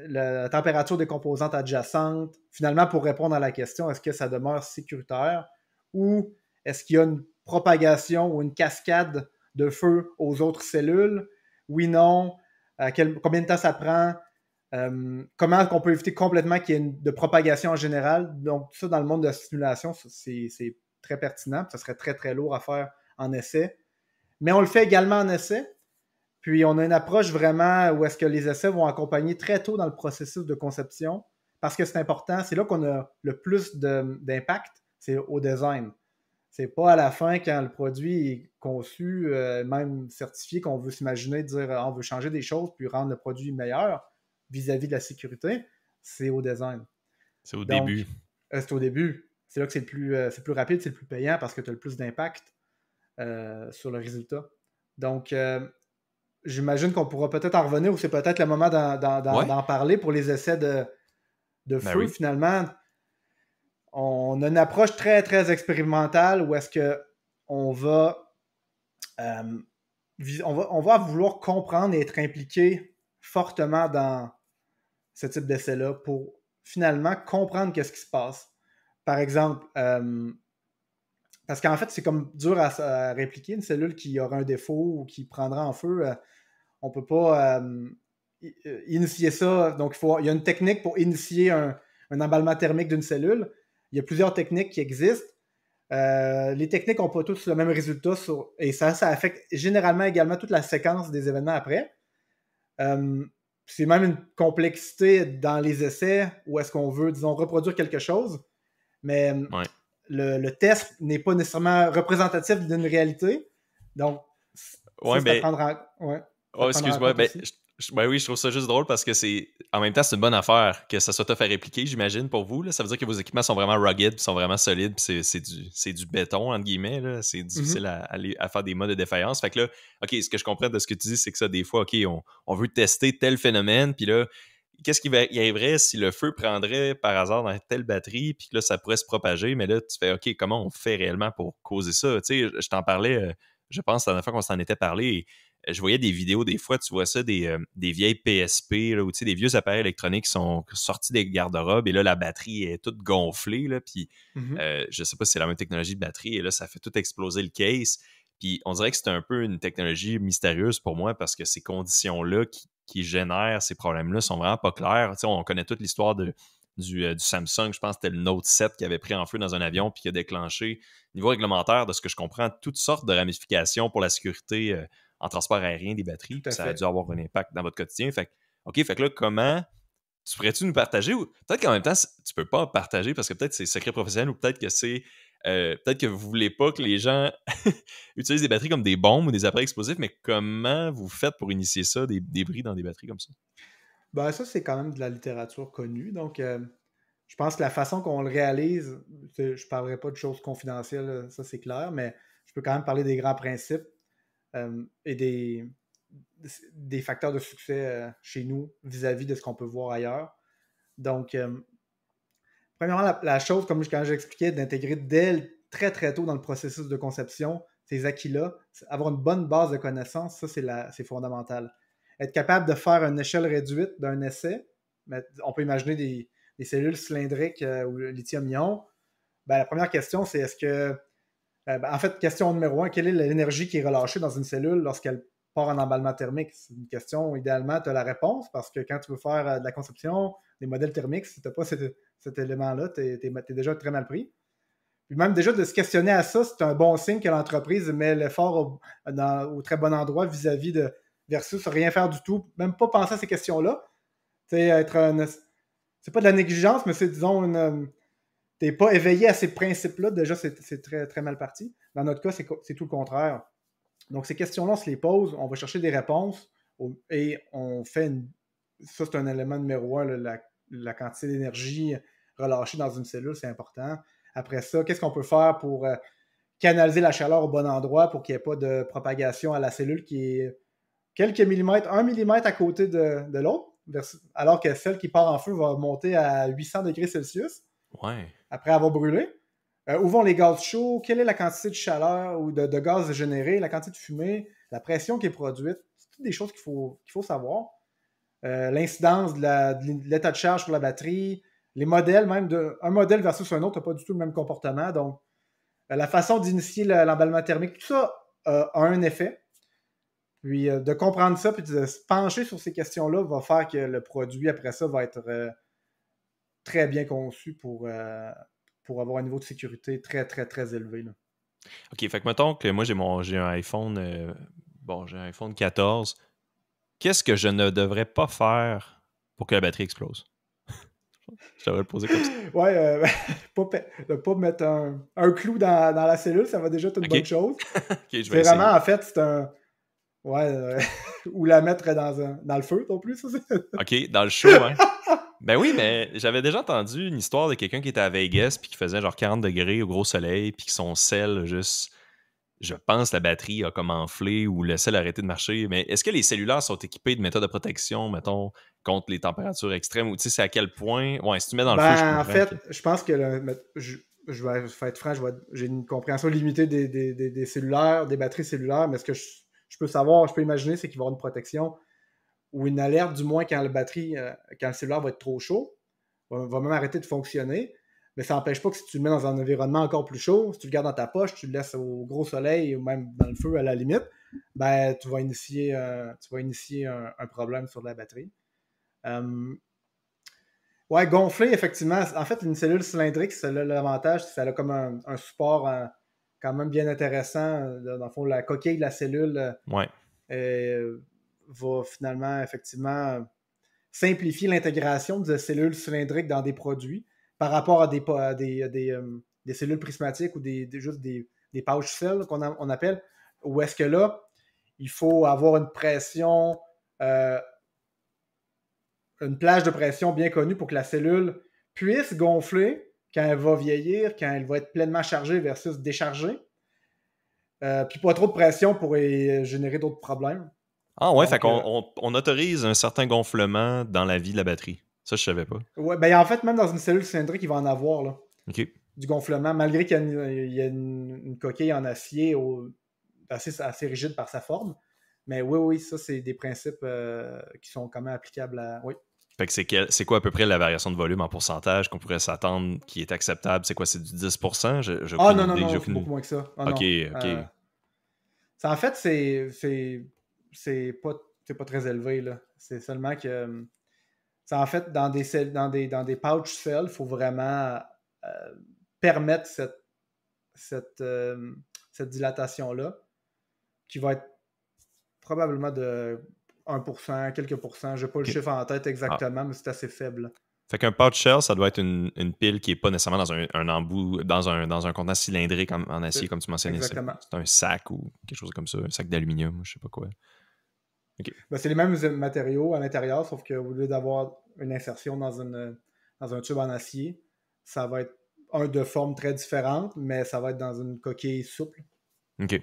la température des composantes adjacentes, finalement pour répondre à la question, est-ce que ça demeure sécuritaire ou est-ce qu'il y a une propagation ou une cascade de feu aux autres cellules? Oui, non. Combien de temps ça prend? Comment on peut éviter complètement qu'il y ait de propagation en général? Donc, ça, dans le monde de la simulation, c'est très pertinent. Ça serait très, très lourd à faire en essai. Mais on le fait également en essai. Puis on a une approche vraiment où est-ce que les essais vont accompagner très tôt dans le processus de conception parce que c'est important. C'est là qu'on a le plus d'impact, c'est au design. C'est pas à la fin, quand le produit est conçu, même certifié, qu'on veut s'imaginer dire on veut changer des choses puis rendre le produit meilleur vis-à-vis de la sécurité. C'est au design. C'est au Donc, début. c'est au début. C'est là que c'est le plus rapide, c'est le plus payant parce que tu as le plus d'impact sur le résultat. Donc, j'imagine qu'on pourra peut-être en revenir ou c'est peut-être le moment d'en parler pour les essais de feu. Oui. Finalement, on a une approche très, très expérimentale où est-ce qu'on va, on va vouloir comprendre et être impliqué fortement dans ce type d'essai-là pour finalement comprendre qu'est-ce qui se passe. Par exemple, parce qu'en fait, c'est comme dur à répliquer une cellule qui aura un défaut ou qui prendra en feu. On ne peut pas initier ça. Donc, il y a une technique pour initier un emballement thermique d'une cellule. Il y a plusieurs techniques qui existent. Les techniques n'ont pas tous le même résultat et ça affecte généralement également toute la séquence des événements après. C'est même une complexité dans les essais où est-ce qu'on veut, disons, reproduire quelque chose, mais le test n'est pas nécessairement représentatif d'une réalité. Donc, ça, c'est à prendre en... Ouais. Oh, excuse-moi. Oui, je trouve ça juste drôle parce que en même temps, c'est une bonne affaire que ça soit tough à répliquer, j'imagine, pour vous. Là. Ça veut dire que vos équipements sont vraiment rugged, sont vraiment solides, puis c'est du béton, entre guillemets. Là. C'est difficile à faire des modes de défaillance. Fait que là, OK, ce que je comprends de ce que tu dis, c'est que ça, des fois, OK, on veut tester tel phénomène, puis là, qu'est-ce qui arriverait si le feu prendrait par hasard dans telle batterie, puis que là, ça pourrait se propager, mais là, tu fais, OK, comment on fait réellement pour causer ça? Tu sais, je t'en parlais, je pense, la dernière fois qu'on s'en était parlé, je voyais des vidéos, des fois, tu vois ça, des vieilles PSP, là, ou des vieux appareils électroniques qui sont sortis des garde-robes, et là, la batterie est toute gonflée, là, puis je sais pas si c'est la même technologie de batterie, et là, ça fait tout exploser le case. Puis on dirait que c'est un peu une technologie mystérieuse pour moi parce que ces conditions-là qui génèrent ces problèmes-là sont vraiment pas claires. Tu sais, on connaît toute l'histoire du Samsung, je pense que c'était le Note 7 qui avait pris en feu dans un avion puis qui a déclenché, niveau réglementaire, de ce que je comprends, toutes sortes de ramifications pour la sécurité en transport aérien des batteries. Puis ça a dû avoir un impact dans votre quotidien. Fait que là, comment tu pourrais-tu nous partager ou peut-être qu'en même temps, tu peux pas partager parce que peut-être c'est secret professionnel ou peut-être que c'est peut-être que vous voulez pas que les gens utilisent des batteries comme des bombes ou des appareils explosifs, mais comment vous faites pour initier ça, des débris dans des batteries comme ça? Ben, ça, c'est quand même de la littérature connue. Donc, je pense que la façon qu'on le réalise, je ne parlerai pas de choses confidentielles, ça c'est clair, mais je peux quand même parler des grands principes et des facteurs de succès chez nous vis-à-vis de ce qu'on peut voir ailleurs. Donc, premièrement, la chose, comme quand j'expliquais, d'intégrer très très tôt dans le processus de conception ces acquis-là, avoir une bonne base de connaissances, ça c'est fondamental. Être capable de faire une échelle réduite d'un essai, on peut imaginer des cellules cylindriques ou lithium-ion. Ben, la première question, c'est est-ce que en fait, question numéro 1, quelle est l'énergie qui est relâchée dans une cellule lorsqu'elle part en emballement thermique? C'est une question, idéalement, tu as la réponse, parce que quand tu veux faire de la conception, des modèles thermiques, si tu n'as pas cet élément-là, tu es déjà très mal pris. Puis même déjà de se questionner à ça, c'est un bon signe que l'entreprise met l'effort au très bon endroit vis-à-vis de versus rien faire du tout, même pas penser à ces questions-là. C'est pas de la négligence, mais c'est, disons, t'es pas éveillé à ces principes-là, déjà, c'est très, très mal parti. Dans notre cas, c'est tout le contraire. Donc, ces questions-là, on se les pose, on va chercher des réponses et on fait ça, c'est un élément numéro 1, la quantité d'énergie relâchée dans une cellule, c'est important. Après ça, qu'est-ce qu'on peut faire pour canaliser la chaleur au bon endroit pour qu'il n'y ait pas de propagation à la cellule qui est quelques millimètres, 1 millimètre à côté de l'autre, alors que celle qui part en feu va monter à 800 degrés Celsius après avoir brûlé. Où vont les gaz chauds? Quelle est la quantité de chaleur ou de gaz généré? La quantité de fumée? La pression qui est produite? C'est toutes des choses qu'il faut savoir. L'incidence de l'état de charge sur la batterie, les modèles, même un modèle versus un autre n'a pas du tout le même comportement. Donc, la façon d'initier l'emballement thermique, tout ça a un effet. Puis, de comprendre ça, puis de se pencher sur ces questions-là va faire que le produit, après ça, va être très bien conçu pour pour avoir un niveau de sécurité très, très, très élevé. Là. OK, fait que mettons que moi, j'ai un iPhone, j'ai un iPhone 14. Qu'est-ce que je ne devrais pas faire pour que la batterie explose? Je devrais le poser comme ça. Ouais, de pas mettre un clou dans la cellule, ça va déjà être une OK. bonne chose. OK, je vais C'est vraiment, essayer. en fait, c'est un... Ouais, ou la mettre dans le feu non plus, ça c'est... OK, dans le show, hein? Ben oui, mais j'avais déjà entendu une histoire de quelqu'un qui était à Vegas puis qui faisait genre 40 degrés au gros soleil puis que son sel, juste, je pense, la batterie a comme enflé ou le sel a arrêté de marcher. Mais est-ce que les cellulaires sont équipés de méthodes de protection, mettons, contre les températures extrêmes ou tu sais, c'est à quel point? Ouais, si tu mets dans le feu, je Ben, en comprends fait, que. je pense que je vais être franc, j'ai une compréhension limitée des cellulaires, des batteries cellulaires, mais ce que je peux savoir, je peux imaginer, c'est qu'il va y avoir une protection ou une alerte, du moins quand quand le cellulaire va être trop chaud, va même arrêter de fonctionner. Mais ça n'empêche pas que si tu le mets dans un environnement encore plus chaud, si tu le gardes dans ta poche, tu le laisses au gros soleil ou même dans le feu à la limite, ben tu vas initier un problème sur la batterie. Ouais, gonfler, effectivement. En fait, une cellule cylindrique, ça a l'avantage, c'est que ça a comme un support quand même bien intéressant. Dans le fond, la coquille de la cellule Ouais. va finalement, effectivement, simplifier l'intégration de cellules cylindriques dans des produits par rapport à des cellules prismatiques ou juste des pouch cells on appelle, où est-ce que là, il faut avoir euh, une plage de pression bien connue pour que la cellule puisse gonfler quand elle va vieillir, quand elle va être pleinement chargée versus déchargée. Puis pas trop de pression pourrait générer d'autres problèmes. Ah ouais, fait Donc, qu'on on autorise un certain gonflement dans la vie de la batterie. Ça, je savais pas. ouais, ben en fait, même dans une cellule cylindrique, il va en avoir là, OK. du gonflement, malgré qu'il y a une coquille en acier assez rigide par sa forme. Mais oui, ça, c'est des principes qui sont quand même applicables à. Oui. Fait que c'est quoi à peu près la variation de volume en pourcentage qu'on pourrait s'attendre qui est acceptable? C'est quoi, c'est du 10%? J'ai Ah aucune non, non, idée. J'ai non, c'est aucune. beaucoup moins que ça. Ah OK, non. OK. En fait, c'est pas très élevé, là. C'est seulement que. En fait, dans des pouch cells, il faut vraiment euh, permettre cette, euh, cette dilatation-là, qui va être probablement de 1%, quelques pourcents. Je n'ai pas le OK. chiffre en tête Ah. exactement, mais c'est assez faible. Fait qu'un pouch shell, ça doit être une pile qui est pas nécessairement dans un embout, dans un contenant cylindrique en acier, comme tu mentionnais. C'est Exactement. un sac ou quelque chose comme ça, un sac d'aluminium, je sais pas quoi. OK. Ben, c'est les mêmes matériaux à l'intérieur, sauf qu'au lieu d'avoir une insertion dans un tube en acier, ça va être de forme très différente, mais ça va être dans une coquille souple. OK.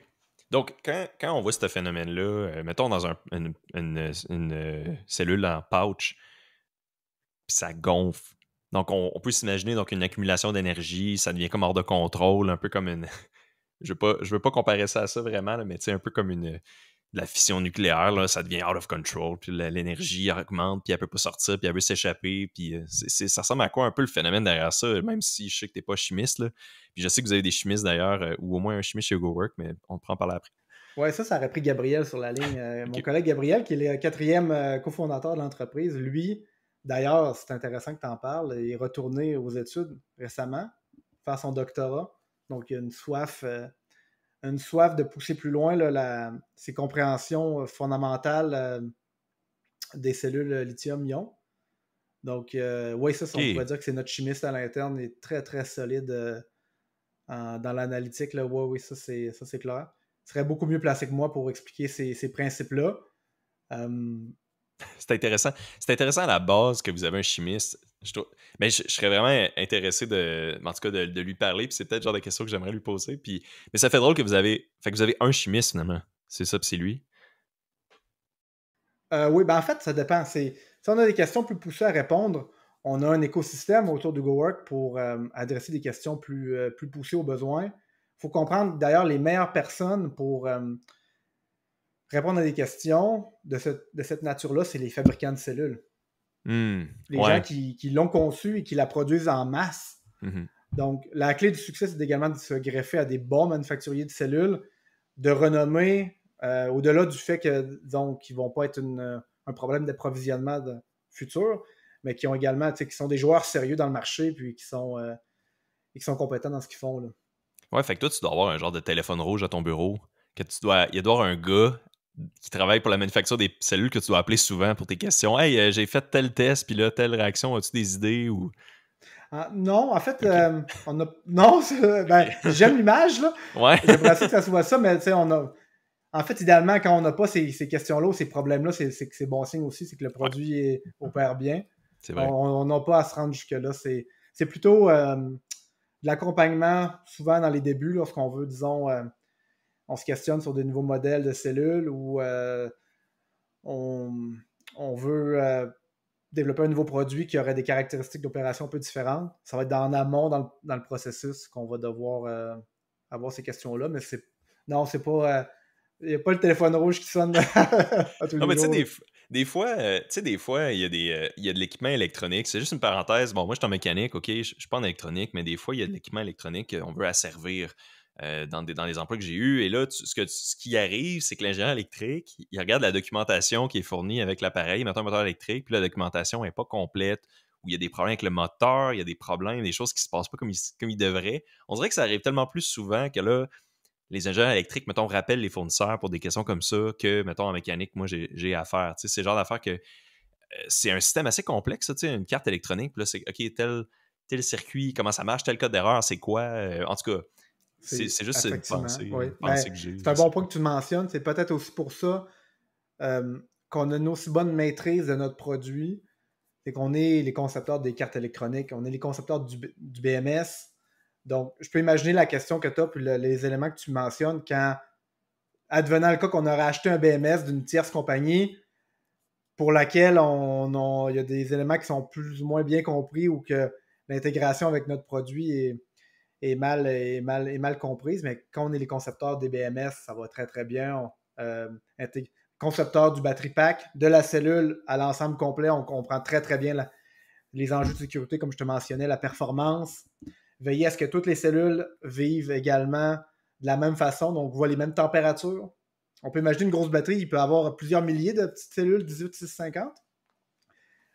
Donc, quand on voit ce phénomène-là, mettons dans une cellule en pouch, puis ça gonfle. Donc, on peut s'imaginer donc une accumulation d'énergie, ça devient comme hors de contrôle, un peu comme une. Je veux pas comparer ça à ça vraiment, là, mais tu sais, un peu comme de la fission nucléaire, là, ça devient out of control, puis l'énergie augmente, puis elle peut pas sortir, puis elle veut s'échapper, puis ça ressemble à quoi un peu le phénomène derrière ça, même si je sais que t'es pas chimiste, là. Puis je sais que vous avez des chimistes d'ailleurs, ou au moins un chimiste chez GoWork, mais on prend par là après. Ouais, ça aurait pris Gabriel sur la ligne. Mon OK. collègue Gabriel, qui est le quatrième cofondateur de l'entreprise, lui, d'ailleurs, c'est intéressant que tu en parles, il est retourné aux études récemment, faire son doctorat. Donc, il y a une soif de pousser plus loin ses compréhensions fondamentales des cellules lithium-ion. Donc, oui, ça, on pourrait OK. dire que c'est notre chimiste à l'interne, il est très, très solide dans l'analytique. Là. Ouais, oui, ça, c'est clair. Il serait beaucoup mieux placé que moi pour expliquer ces principes-là. C'est intéressant. C'est intéressant à la base que vous avez un chimiste. Mais je serais vraiment intéressé en tout cas, de lui parler. Puis c'est peut-être le genre de questions que j'aimerais lui poser. Mais ça fait drôle que fait que vous avez un chimiste finalement. C'est ça, puis c'est lui. Oui, ben en fait, ça dépend. Si on a des questions plus poussées à répondre, on a un écosystème autour de GoWork pour adresser des questions plus poussées aux besoins. Il faut comprendre d'ailleurs les meilleures personnes pour répondre à des questions de cette nature-là, c'est les fabricants de cellules. Les gens Ouais. qui l'ont conçue et qui la produisent en masse. Mhm. Donc, la clé du succès, c'est également de se greffer à des bons manufacturiers de cellules, de renommée, au-delà du fait que, disons, qu'ils ne vont pas être un problème d'approvisionnement futur, mais qui ont également, qui sont des joueurs sérieux dans le marché, puis qui sont et qui sont compétents dans ce qu'ils font. Là. Ouais, fait que toi, tu dois avoir un genre de téléphone rouge à ton bureau. Il doit y avoir un gars qui travaille pour la manufacture des cellules que tu dois appeler souvent pour tes questions. Hey, j'ai fait tel test, puis là, telle réaction, as-tu des idées ou. Ah, non, en fait, Ok. on a. Non, ben, Ok. j'aime l'image, là. Ouais. J'aimerais ça que ça soit ça, mais tu sais, on a. En fait, idéalement, quand on n'a pas ces questions-là ou ces problèmes-là, c'est que c'est bon signe aussi, c'est que le Ouais, produit opère bien. c'est vrai. On n'a pas à se rendre jusque-là. C'est plutôt de l'accompagnement, souvent dans les débuts, lorsqu'on veut, disons, on se questionne sur des nouveaux modèles de cellules ou on, on veut développer un nouveau produit qui aurait des caractéristiques d'opération un peu différentes. Ça va être en amont dans le processus qu'on va devoir avoir ces questions-là, mais non, c'est pas. Il n'y a pas le téléphone rouge qui sonne à tous Non, les mais tu sais, jours. Là. des fois, il y a de l'équipement électronique. C'est juste une parenthèse. Bon, moi, je suis en mécanique, OK, je suis pas en électronique, mais des fois, il y a de l'équipement électronique qu'on veut asservir dans les emplois que j'ai eus. Et là, ce qui arrive, c'est que l'ingénieur électrique, il regarde la documentation qui est fournie avec l'appareil, mettons un moteur électrique, puis la documentation n'est pas complète, ou il y a des problèmes avec le moteur, il y a des problèmes, des choses qui se passent pas comme il devrait. On dirait que ça arrive tellement plus souvent que là, les ingénieurs électriques, mettons, rappellent les fournisseurs pour des questions comme ça que, mettons, en mécanique, moi, j'ai à faire. Tu sais, c'est le genre d'affaires que c'est un système assez complexe, ça, tu sais, une carte électronique, puis là, c'est OK, tel circuit, comment ça marche, tel code d'erreur, c'est quoi. En tout cas, C'est c'est juste effectivement, oui. une Mais pensée que j'ai, c'est je un bon sais point pas. que tu le mentionnes. C'est peut-être aussi pour ça qu'on a une aussi bonne maîtrise de notre produit. C'est qu'on est les concepteurs des cartes électroniques, on est les concepteurs du BMS. Donc, je peux imaginer la question que tu as, puis les éléments que tu mentionnes quand, advenant le cas qu'on aurait acheté un BMS d'une tierce compagnie pour laquelle il y a des éléments qui sont plus ou moins bien compris ou que l'intégration avec notre produit est mal comprise, mais quand on est les concepteurs des BMS, ça va très très bien. Concepteur du battery pack, de la cellule à l'ensemble complet, on comprend très très bien les enjeux de sécurité, comme je te mentionnais, la performance, veiller à ce que toutes les cellules vivent également de la même façon, donc voient les mêmes températures. On peut imaginer une grosse batterie, il peut avoir plusieurs milliers de petites cellules 18650.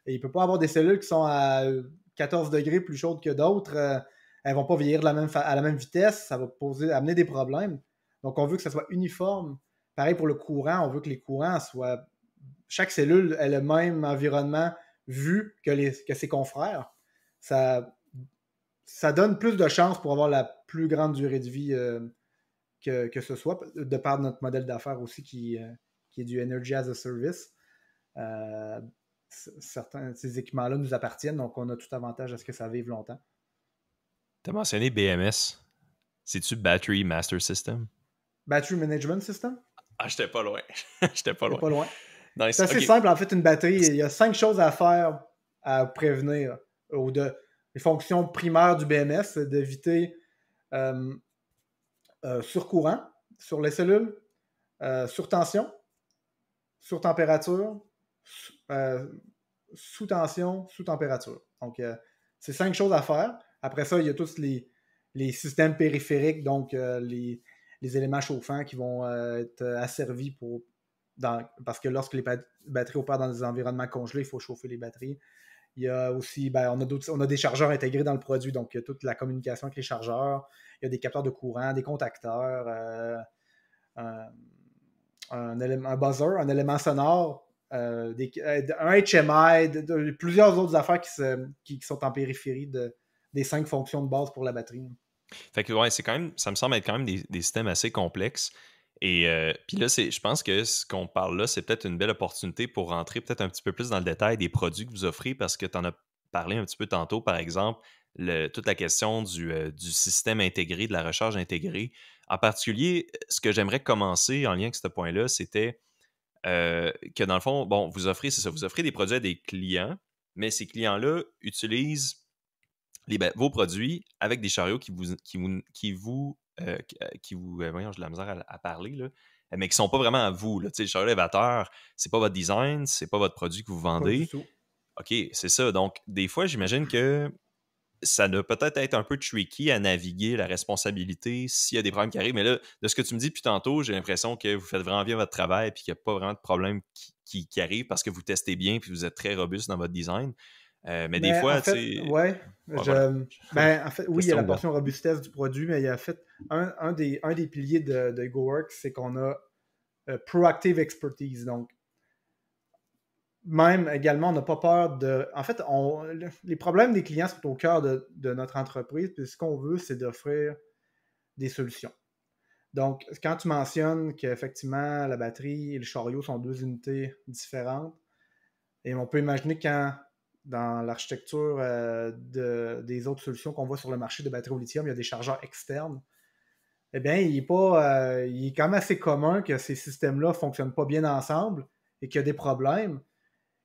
Et il ne peut pas avoir des cellules qui sont à 14 degrés plus chaudes que d'autres. Elles ne vont pas vieillir à la même vitesse. Ça va amener des problèmes. Donc, on veut que ça soit uniforme. Pareil pour le courant. On veut que les courants soient. Chaque cellule ait le même environnement vu que ses confrères. Ça donne plus de chances pour avoir la plus grande durée de vie que ce soit, de par notre modèle d'affaires aussi qui est du Energy as a Service. Euh, Certains de ces équipements-là nous appartiennent, donc on a tout avantage à ce que ça vive longtemps. T'as mentionné BMS. C'est-tu Battery Master System? Battery Management System, Ah, j'étais pas loin. J'étais pas c'est loin. pas loin. C'est Nice. assez OK. simple, en fait, une batterie. Il y a 5 choses à faire à prévenir. Les fonctions primaires du BMS, c'est d'éviter euh, surcourant sur les cellules, surtension, surtempérature, euh, sous-tension, sous-température. Donc, c'est 5 choses à faire. Après ça, il y a tous les systèmes périphériques, donc les éléments chauffants qui vont être asservis parce que lorsque les batteries opèrent dans des environnements congelés, il faut chauffer les batteries. Il y a aussi, on a des chargeurs intégrés dans le produit, donc il y a toute la communication avec les chargeurs. Il y a des capteurs de courant, des contacteurs, un buzzer, un élément sonore, un HMI, plusieurs autres affaires qui sont en périphérie des 5 fonctions de base pour la batterie. Fait que ouais, ça me semble être quand même des systèmes assez complexes. Et puis là, je pense que ce qu'on parle là, c'est peut-être une belle opportunité pour rentrer peut-être un petit peu plus dans le détail des produits que vous offrez parce que tu en as parlé un petit peu tantôt, par exemple, toute la question du système intégré, de la recharge intégrée. En particulier, ce que j'aimerais commencer en lien avec ce point-là, c'était que dans le fond, bon, c'est ça, vous offrez des produits à des clients, mais ces clients-là utilisent vos produits avec des chariots voyons, j'ai de la misère à parler, là, mais qui sont pas vraiment à vous. Là. Tu sais, le chariot élévateur, c'est pas votre design, c'est pas votre produit que vous Pas du vendez. tout. OK, c'est ça. Donc, des fois, j'imagine que ça doit peut-être être un peu tricky à naviguer la responsabilité s'il y a des problèmes qui arrivent. Mais là, de ce que tu me dis depuis tantôt, j'ai l'impression que vous faites vraiment bien votre travail et qu'il n'y a pas vraiment de problème qui arrive parce que vous testez bien et vous êtes très robuste dans votre design. Mais des Mais en fois, tu fait, sais... ouais, Ouais, voilà. ben, en fait, oui, il y a Question la ouverte. portion robustesse du produit, mais il y a fait un des piliers de GoWorks, c'est qu'on a proactive expertise. Donc, même également, on n'a pas peur de. En fait, les problèmes des clients sont au cœur de notre entreprise, puis ce qu'on veut, c'est d'offrir des solutions. Donc, quand tu mentionnes qu'effectivement, la batterie et le chariot sont deux unités différentes, et on peut imaginer quand, dans l'architecture des autres solutions qu'on voit sur le marché de batteries au lithium, il y a des chargeurs externes, eh bien, il est quand même assez commun que ces systèmes-là ne fonctionnent pas bien ensemble et qu'il y a des problèmes.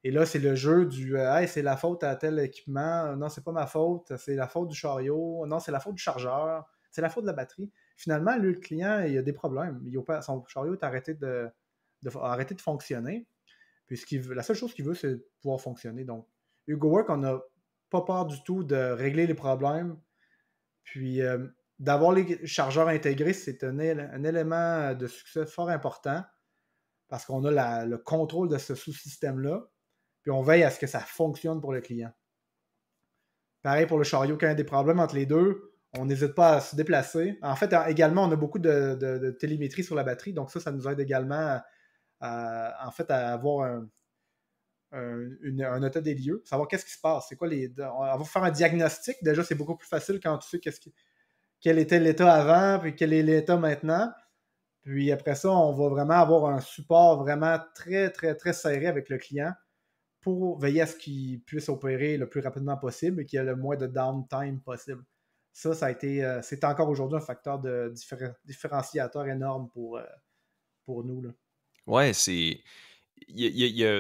Et là, c'est le jeu du hey, c'est la faute à tel équipement. Non, c'est pas ma faute. C'est la faute du chariot. Non, c'est la faute du chargeur. C'est la faute de la batterie. Finalement, lui, le client, il a des problèmes. Son chariot est a arrêté de fonctionner. Puis la seule chose qu'il veut, c'est pouvoir fonctionner. Donc, Hugo Work, on n'a pas peur du tout de régler les problèmes. Puis d'avoir les chargeurs intégrés, c'est un élément de succès fort important parce qu'on a le contrôle de ce sous-système-là. Puis on veille à ce que ça fonctionne pour le client. Pareil pour le chariot, quand il y a des problèmes entre les deux, on n'hésite pas à se déplacer. En fait, également, on a beaucoup de télémétrie sur la batterie, donc ça nous aide également en fait, à avoir un état des lieux, savoir qu'est-ce qui se passe. C'est quoi on va faire un diagnostic. Déjà, c'est beaucoup plus facile quand tu sais quel était l'état avant, puis quel est l'état maintenant. Puis après ça, on va vraiment avoir un support vraiment très, très, très serré avec le client pour veiller à ce qu'il puisse opérer le plus rapidement possible et qu'il y ait le moins de downtime possible. Ça a été, c'est encore aujourd'hui un facteur de différenciateur énorme pour nous. Là. Ouais, c'est...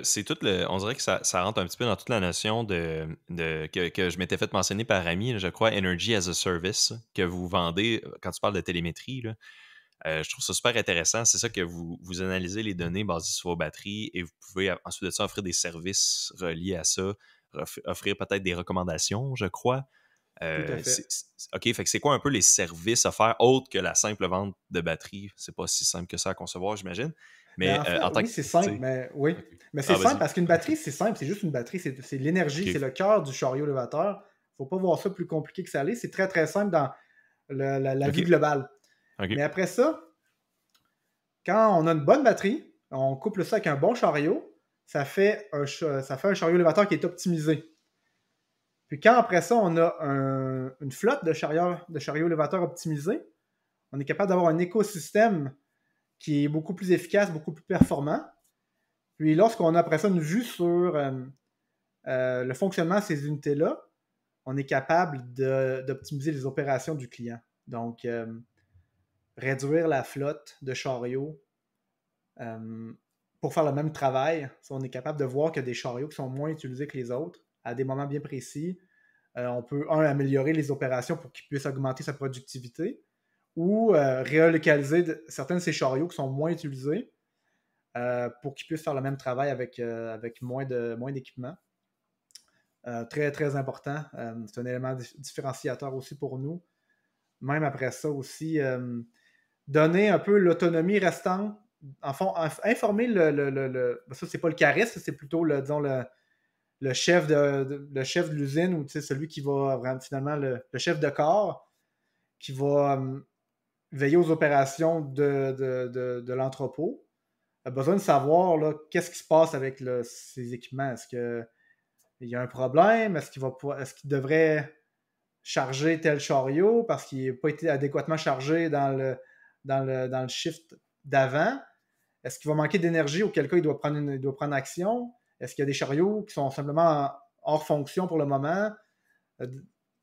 c'est tout le... On dirait que ça rentre un petit peu dans toute la notion que je m'étais fait mentionner par ami, là, je crois, Energy as a Service, que vous vendez quand tu parles de télémétrie. Là. Je trouve ça super intéressant. C'est ça que vous analysez les données basées sur vos batteries et vous pouvez ensuite de ça offrir des services reliés à ça, offrir peut-être des recommandations, je crois. Tout à fait. OK, fait que c'est quoi un peu les services offerts autres que la simple vente de batterie? C'est pas si simple que ça à concevoir, j'imagine. Ben Mais en fait, en tant oui, que... c'est tu simple, sais, mais oui. OK. Mais c'est Ah, simple vas-y. parce qu'une batterie, c'est simple, c'est juste une batterie, c'est l'énergie, c'est OK. le cœur du chariot élevateur. Faut pas voir ça plus compliqué que ça l'est. C'est très, très simple dans la vue OK. globale. OK. Mais après ça, quand on a une bonne batterie, on couple ça avec un bon chariot, ça fait un chariot élévateur qui est optimisé. Puis quand après ça, on a une flotte de chariots élévateurs optimisés, on est capable d'avoir un écosystème qui est beaucoup plus efficace, beaucoup plus performant. Puis lorsqu'on a après ça une vue sur le fonctionnement de ces unités-là, on est capable d'optimiser les opérations du client. Donc, réduire la flotte de chariots euh, pour faire le même travail. On est capable de voir qu'il y a des chariots qui sont moins utilisés que les autres à des moments bien précis. On peut, améliorer les opérations pour qu'ils puissent augmenter sa productivité ou relocaliser certains de ces chariots qui sont moins utilisés pour qu'ils puissent faire le même travail avec moins d'équipement. Très, très important. C'est un élément différenciateur aussi pour nous. Même après ça aussi, donner un peu l'autonomie restante. En fond, informer ça, c'est pas le cariste, c'est plutôt disons, le chef le chef de l'usine ou celui qui va finalement le chef de corps qui va veiller aux opérations de l'entrepôt. A besoin de savoir là, qu'est-ce qui se passe avec ces équipements. Est-ce qu'il y a un problème? Est-ce qu'il devrait charger tel chariot parce qu'il n'a pas été adéquatement chargé dans le shift d'avant? Est-ce qu'il va manquer d'énergie auquel cas il doit prendre action? Est-ce qu'il y a des chariots qui sont simplement hors fonction pour le moment?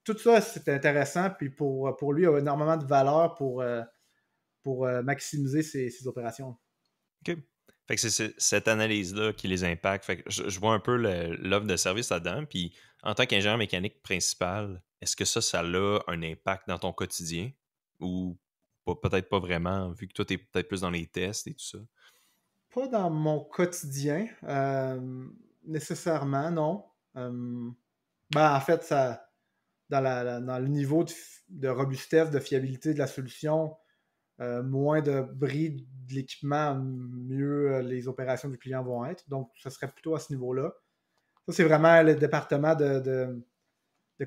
Tout ça, c'est intéressant. Puis pour lui, il a énormément de valeur pour maximiser ses opérations. OK. Fait que c'est cette analyse-là qui les impacte. Fait que je vois un peu l'offre de service là-dedans. Puis en tant qu'ingénieur mécanique principal, est-ce que ça a un impact dans ton quotidien? Ou peut-être pas vraiment, vu que toi, tu es peut-être plus dans les tests et tout ça? Pas dans mon quotidien, nécessairement, non. En fait, dans le niveau de robustesse, de fiabilité de la solution, moins de bris de l'équipement, mieux les opérations du client vont être. Donc, ce serait plutôt à ce niveau-là. Ça, c'est vraiment le département de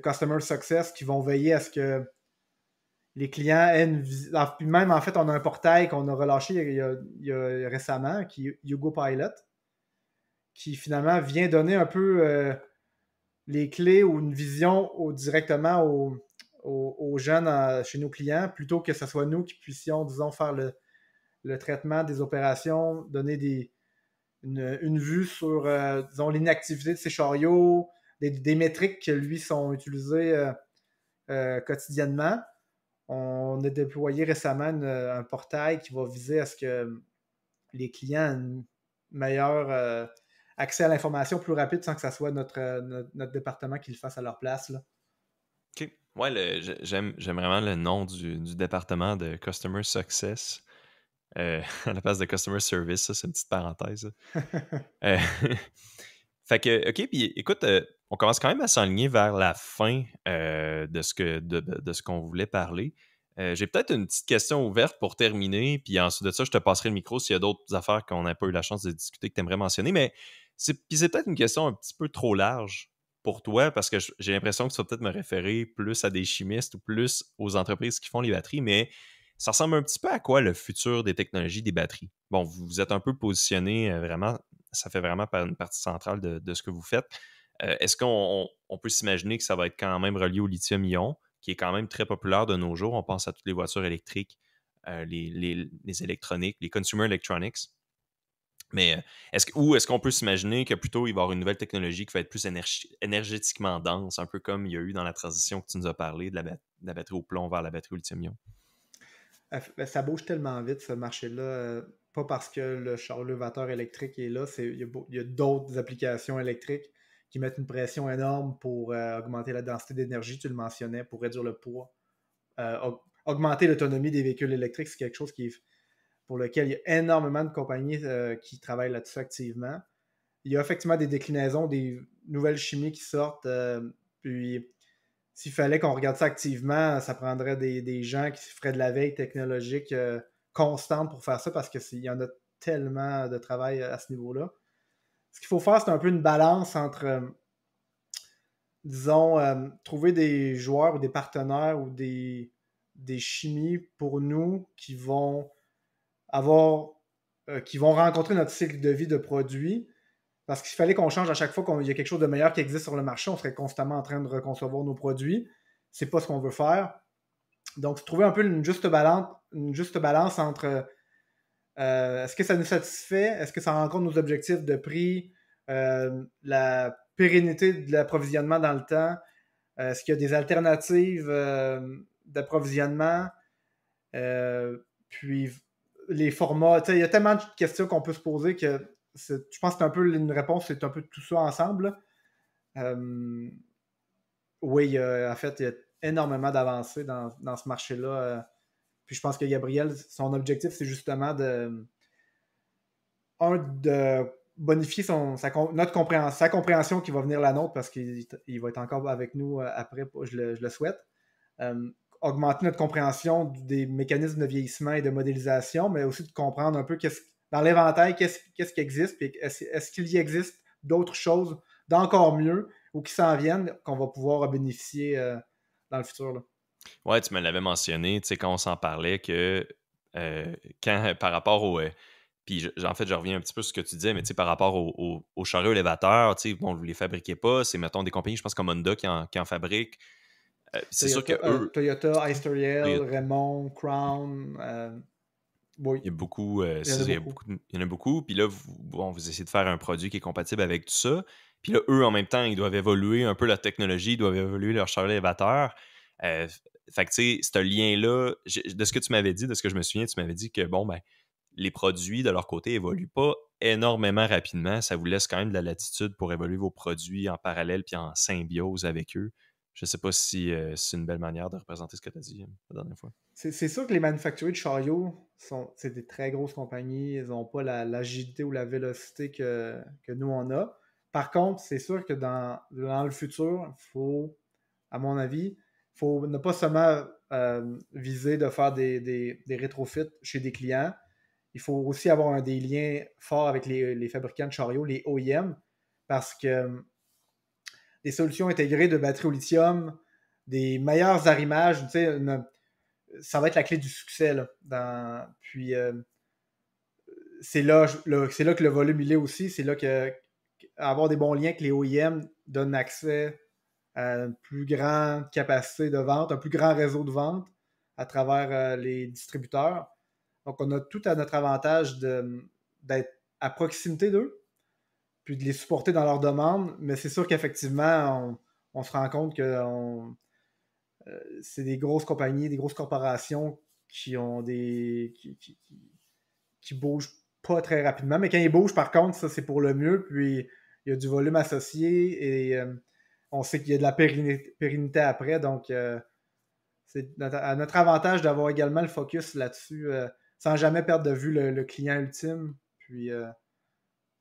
Customer Success qui vont veiller à ce que les clients aient puis même, en fait, on a un portail qu'on a relâché il y a récemment, qui est Yugo Pilot, qui finalement vient donner un peu les clés ou une vision directement aux jeunes chez nos clients, plutôt que ce soit nous qui puissions, disons, faire le traitement des opérations, donner une vue sur, disons, l'inactivité de ces chariots, des métriques qui, lui, sont utilisées quotidiennement. On a déployé récemment un portail qui va viser à ce que les clients aient un meilleur accès à l'information plus rapide sans que ce soit notre département qui le fasse à leur place, là. OK. Ouais, j'aime vraiment le nom du département de Customer Success. À la place de Customer Service, ça, c'est une petite parenthèse. Euh, fait que, OK, puis écoute, on commence quand même à s'enligner vers la fin de ce qu'on voulait parler. J'ai peut-être une petite question ouverte pour terminer, puis ensuite de ça, je te passerai le micro s'il y a d'autres affaires qu'on n'a pas eu la chance de discuter que tu aimerais mentionner, mais c'est peut-être une question un petit peu trop large pour toi, parce que j'ai l'impression que tu vas peut-être me référer plus à des chimistes ou plus aux entreprises qui font les batteries, mais ça ressemble un petit peu à quoi le futur des technologies des batteries? Bon, vous êtes un peu positionné vraiment, ça fait vraiment une partie centrale de ce que vous faites. Est-ce qu'on peut s'imaginer que ça va être quand même relié au lithium-ion, qui est quand même très populaire de nos jours? On pense à toutes les voitures électriques, les électroniques, les consumer electronics. Mais est-ce qu'on peut s'imaginer que plutôt il va y avoir une nouvelle technologie qui va être plus énergétiquement dense, un peu comme il y a eu dans la transition que tu nous as parlé de la batterie au plomb vers la batterie au lithium-ion? Ça bouge tellement vite, ce marché-là. Pas parce que le char levateur électrique est là, il y a d'autres applications électriques qui mettent une pression énorme pour augmenter la densité d'énergie, tu le mentionnais, pour réduire le poids. Augmenter l'autonomie des véhicules électriques, c'est quelque chose pour lequel il y a énormément de compagnies qui travaillent là-dessus activement. Il y a effectivement des déclinaisons, des nouvelles chimies qui sortent, puis s'il fallait qu'on regarde ça activement, ça prendrait des gens qui feraient de la veille technologique constante pour faire ça parce qu'il y en a tellement de travail à ce niveau-là. Ce qu'il faut faire, c'est un peu une balance entre, disons, trouver des joueurs ou des partenaires ou des chimies pour nous qui vont qui vont rencontrer notre cycle de vie de produits. Parce qu'il fallait qu'on change à chaque fois qu'il y a quelque chose de meilleur qui existe sur le marché, on serait constamment en train de reconcevoir nos produits. C'est pas ce qu'on veut faire. Donc, trouver un peu une juste balance entre est-ce que ça nous satisfait, est-ce que ça rencontre nos objectifs de prix, la pérennité de l'approvisionnement dans le temps, est-ce qu'il y a des alternatives d'approvisionnement, puis les formats. Il y a tellement de questions qu'on peut se poser que je pense que c'est un peu une réponse, c'est un peu tout ça ensemble. Oui, en fait, il y a énormément d'avancées dans ce marché-là. Puis je pense que Gabriel, son objectif, c'est justement de bonifier sa compréhension qui va venir la nôtre parce qu'il va être encore avec nous après, je le souhaite. Augmenter notre compréhension des mécanismes de vieillissement et de modélisation, mais aussi de comprendre un peu dans l'éventail, qu'est-ce qui existe, puis est-ce qu'il y existe d'autres choses d'encore mieux ou qui s'en viennent qu'on va pouvoir bénéficier dans le futur, là. Ouais, tu me l'avais mentionné, tu sais, quand on s'en parlait, que par rapport au. Puis en fait, je reviens un petit peu sur ce que tu disais, mais tu sais, par rapport aux chariots élévateurs, tu sais, bon, vous ne les fabriquez pas, c'est, mettons, des compagnies, je pense, comme Honda qui en fabriquent. C'est sûr que eux. Toyota, Hyster-Yale, Raymond, Crown, oui, Il y a beaucoup, il y en a beaucoup. il y en a beaucoup. Puis là, vous essayez de faire un produit qui est compatible avec tout ça. Puis là, eux, en même temps, ils doivent évoluer un peu leur technologie, ils doivent évoluer leur chariot élévateur. Fait que, tu sais, ce lien-là, de ce que tu m'avais dit, de ce que je me souviens, tu m'avais dit que, bon, ben, les produits, de leur côté, évoluent pas énormément rapidement. Ça vous laisse quand même de la latitude pour évoluer vos produits en parallèle puis en symbiose avec eux. Je sais pas si c'est une belle manière de représenter ce que tu as dit la dernière fois. C'est sûr que les manufacturiers de chariots, c'est des très grosses compagnies. Ils n'ont pas l'agilité ou la vélocité que nous, on a. Par contre, c'est sûr que dans le futur, il faut, à mon avis, il faut ne pas seulement viser de faire des rétrofits chez des clients. Il faut aussi avoir des liens forts avec les fabricants de chariots, les OEM, parce que des solutions intégrées de batteries au lithium, des meilleurs arrimages, tu sais, ça va être la clé du succès. Là, puis c'est là que le volume il est aussi. C'est là que avoir des bons liens avec les OEM donne accès à une plus grande capacité de vente, un plus grand réseau de vente à travers les distributeurs. Donc, on a tout à notre avantage d'être à proximité d'eux, puis de les supporter dans leurs demandes. Mais c'est sûr qu'effectivement, on se rend compte que c'est des grosses compagnies, des grosses corporations qui ont qui bougent pas très rapidement. Mais quand ils bougent, par contre, ça, c'est pour le mieux. Puis, il y a du volume associé et on sait qu'il y a de la pérennité après. Donc, c'est à notre avantage d'avoir également le focus là-dessus sans jamais perdre de vue le client ultime. Puis,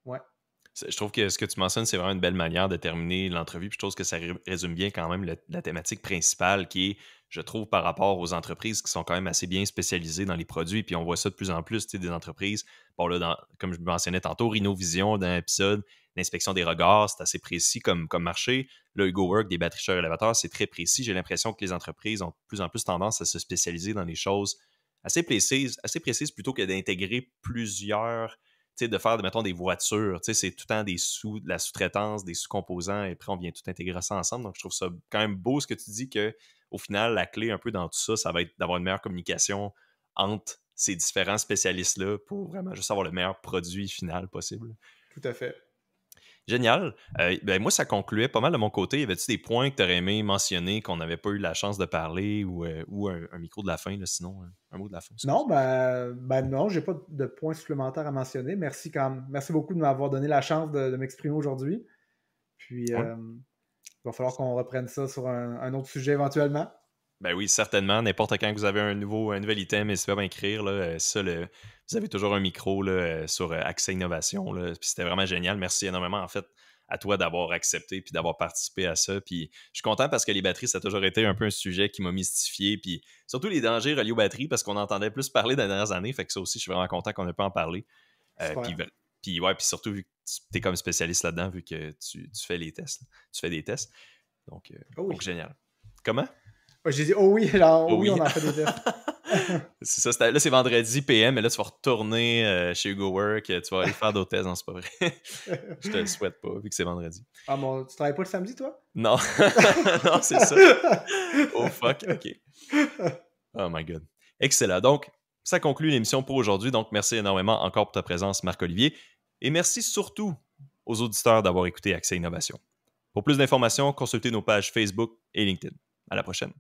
ouais. Je trouve que ce que tu mentionnes, c'est vraiment une belle manière de terminer l'entrevue. Puis je trouve que ça résume bien quand même la thématique principale qui est, je trouve, par rapport aux entreprises qui sont quand même assez bien spécialisées dans les produits. Puis on voit ça de plus en plus, tu sais, des entreprises. Bon, là, comme je mentionnais tantôt, Rhinovision, dans l'épisode, l'inspection des regards, c'est assez précis comme marché. Le Hugo Work, des batteries chers élévateurs, c'est très précis. J'ai l'impression que les entreprises ont de plus en plus tendance à se spécialiser dans des choses assez précises plutôt que d'intégrer plusieurs. T'sais, de faire, mettons, des voitures, c'est tout le temps de la sous-traitance, des sous-composants, et après, on vient tout intégrer ça ensemble. Donc, je trouve ça quand même beau ce que tu dis qu'au final, la clé un peu dans tout ça, ça va être d'avoir une meilleure communication entre ces différents spécialistes-là pour vraiment juste avoir le meilleur produit final possible. Tout à fait. Génial. Ben moi, ça concluait pas mal de mon côté. Y avait-tu des points que tu aurais aimé mentionner qu'on n'avait pas eu la chance de parler ou un micro de la fin, là, sinon, un mot de la fin? Excuse. Non, non, j'ai pas de points supplémentaires à mentionner. Merci beaucoup de m'avoir donné la chance de m'exprimer aujourd'hui. Puis, Ouais. il va falloir qu'on reprenne ça sur un autre sujet éventuellement. Ben oui, certainement. N'importe quand que vous avez un nouvel item, n'hésitez pas à m'écrire. Là, vous avez toujours un micro là, sur Accès Innovation. Là, puis c'était vraiment génial. Merci énormément, en fait, à toi d'avoir accepté puis d'avoir participé à ça. Puis je suis content parce que les batteries, ça a toujours été un peu un sujet qui m'a mystifié. Puis surtout les dangers reliés aux batteries parce qu'on entendait plus parler dans les dernières années. Fait que ça aussi, je suis vraiment content qu'on ait pu en parler. Puis surtout, vu que tu es comme spécialiste là-dedans, vu que tu fais les tests. Tu fais des tests. Donc génial. Comment? J'ai dit, oh oui, alors, Oh oui, oui. on en fait des tests. C'est ça, là c'est vendredi PM, mais là tu vas retourner chez Hugo Work, tu vas aller faire d'autres tests, non, c'est pas vrai. Je te le souhaite pas, vu que c'est vendredi. Ah bon, tu travailles pas le samedi, toi? Non, non, c'est ça. Oh fuck, ok. Oh my god. Excellent. Donc, ça conclut l'émission pour aujourd'hui. Donc, merci énormément encore pour ta présence, Marc-Olivier. Et merci surtout aux auditeurs d'avoir écouté Accès Innovation. Pour plus d'informations, consultez nos pages Facebook et LinkedIn. À la prochaine.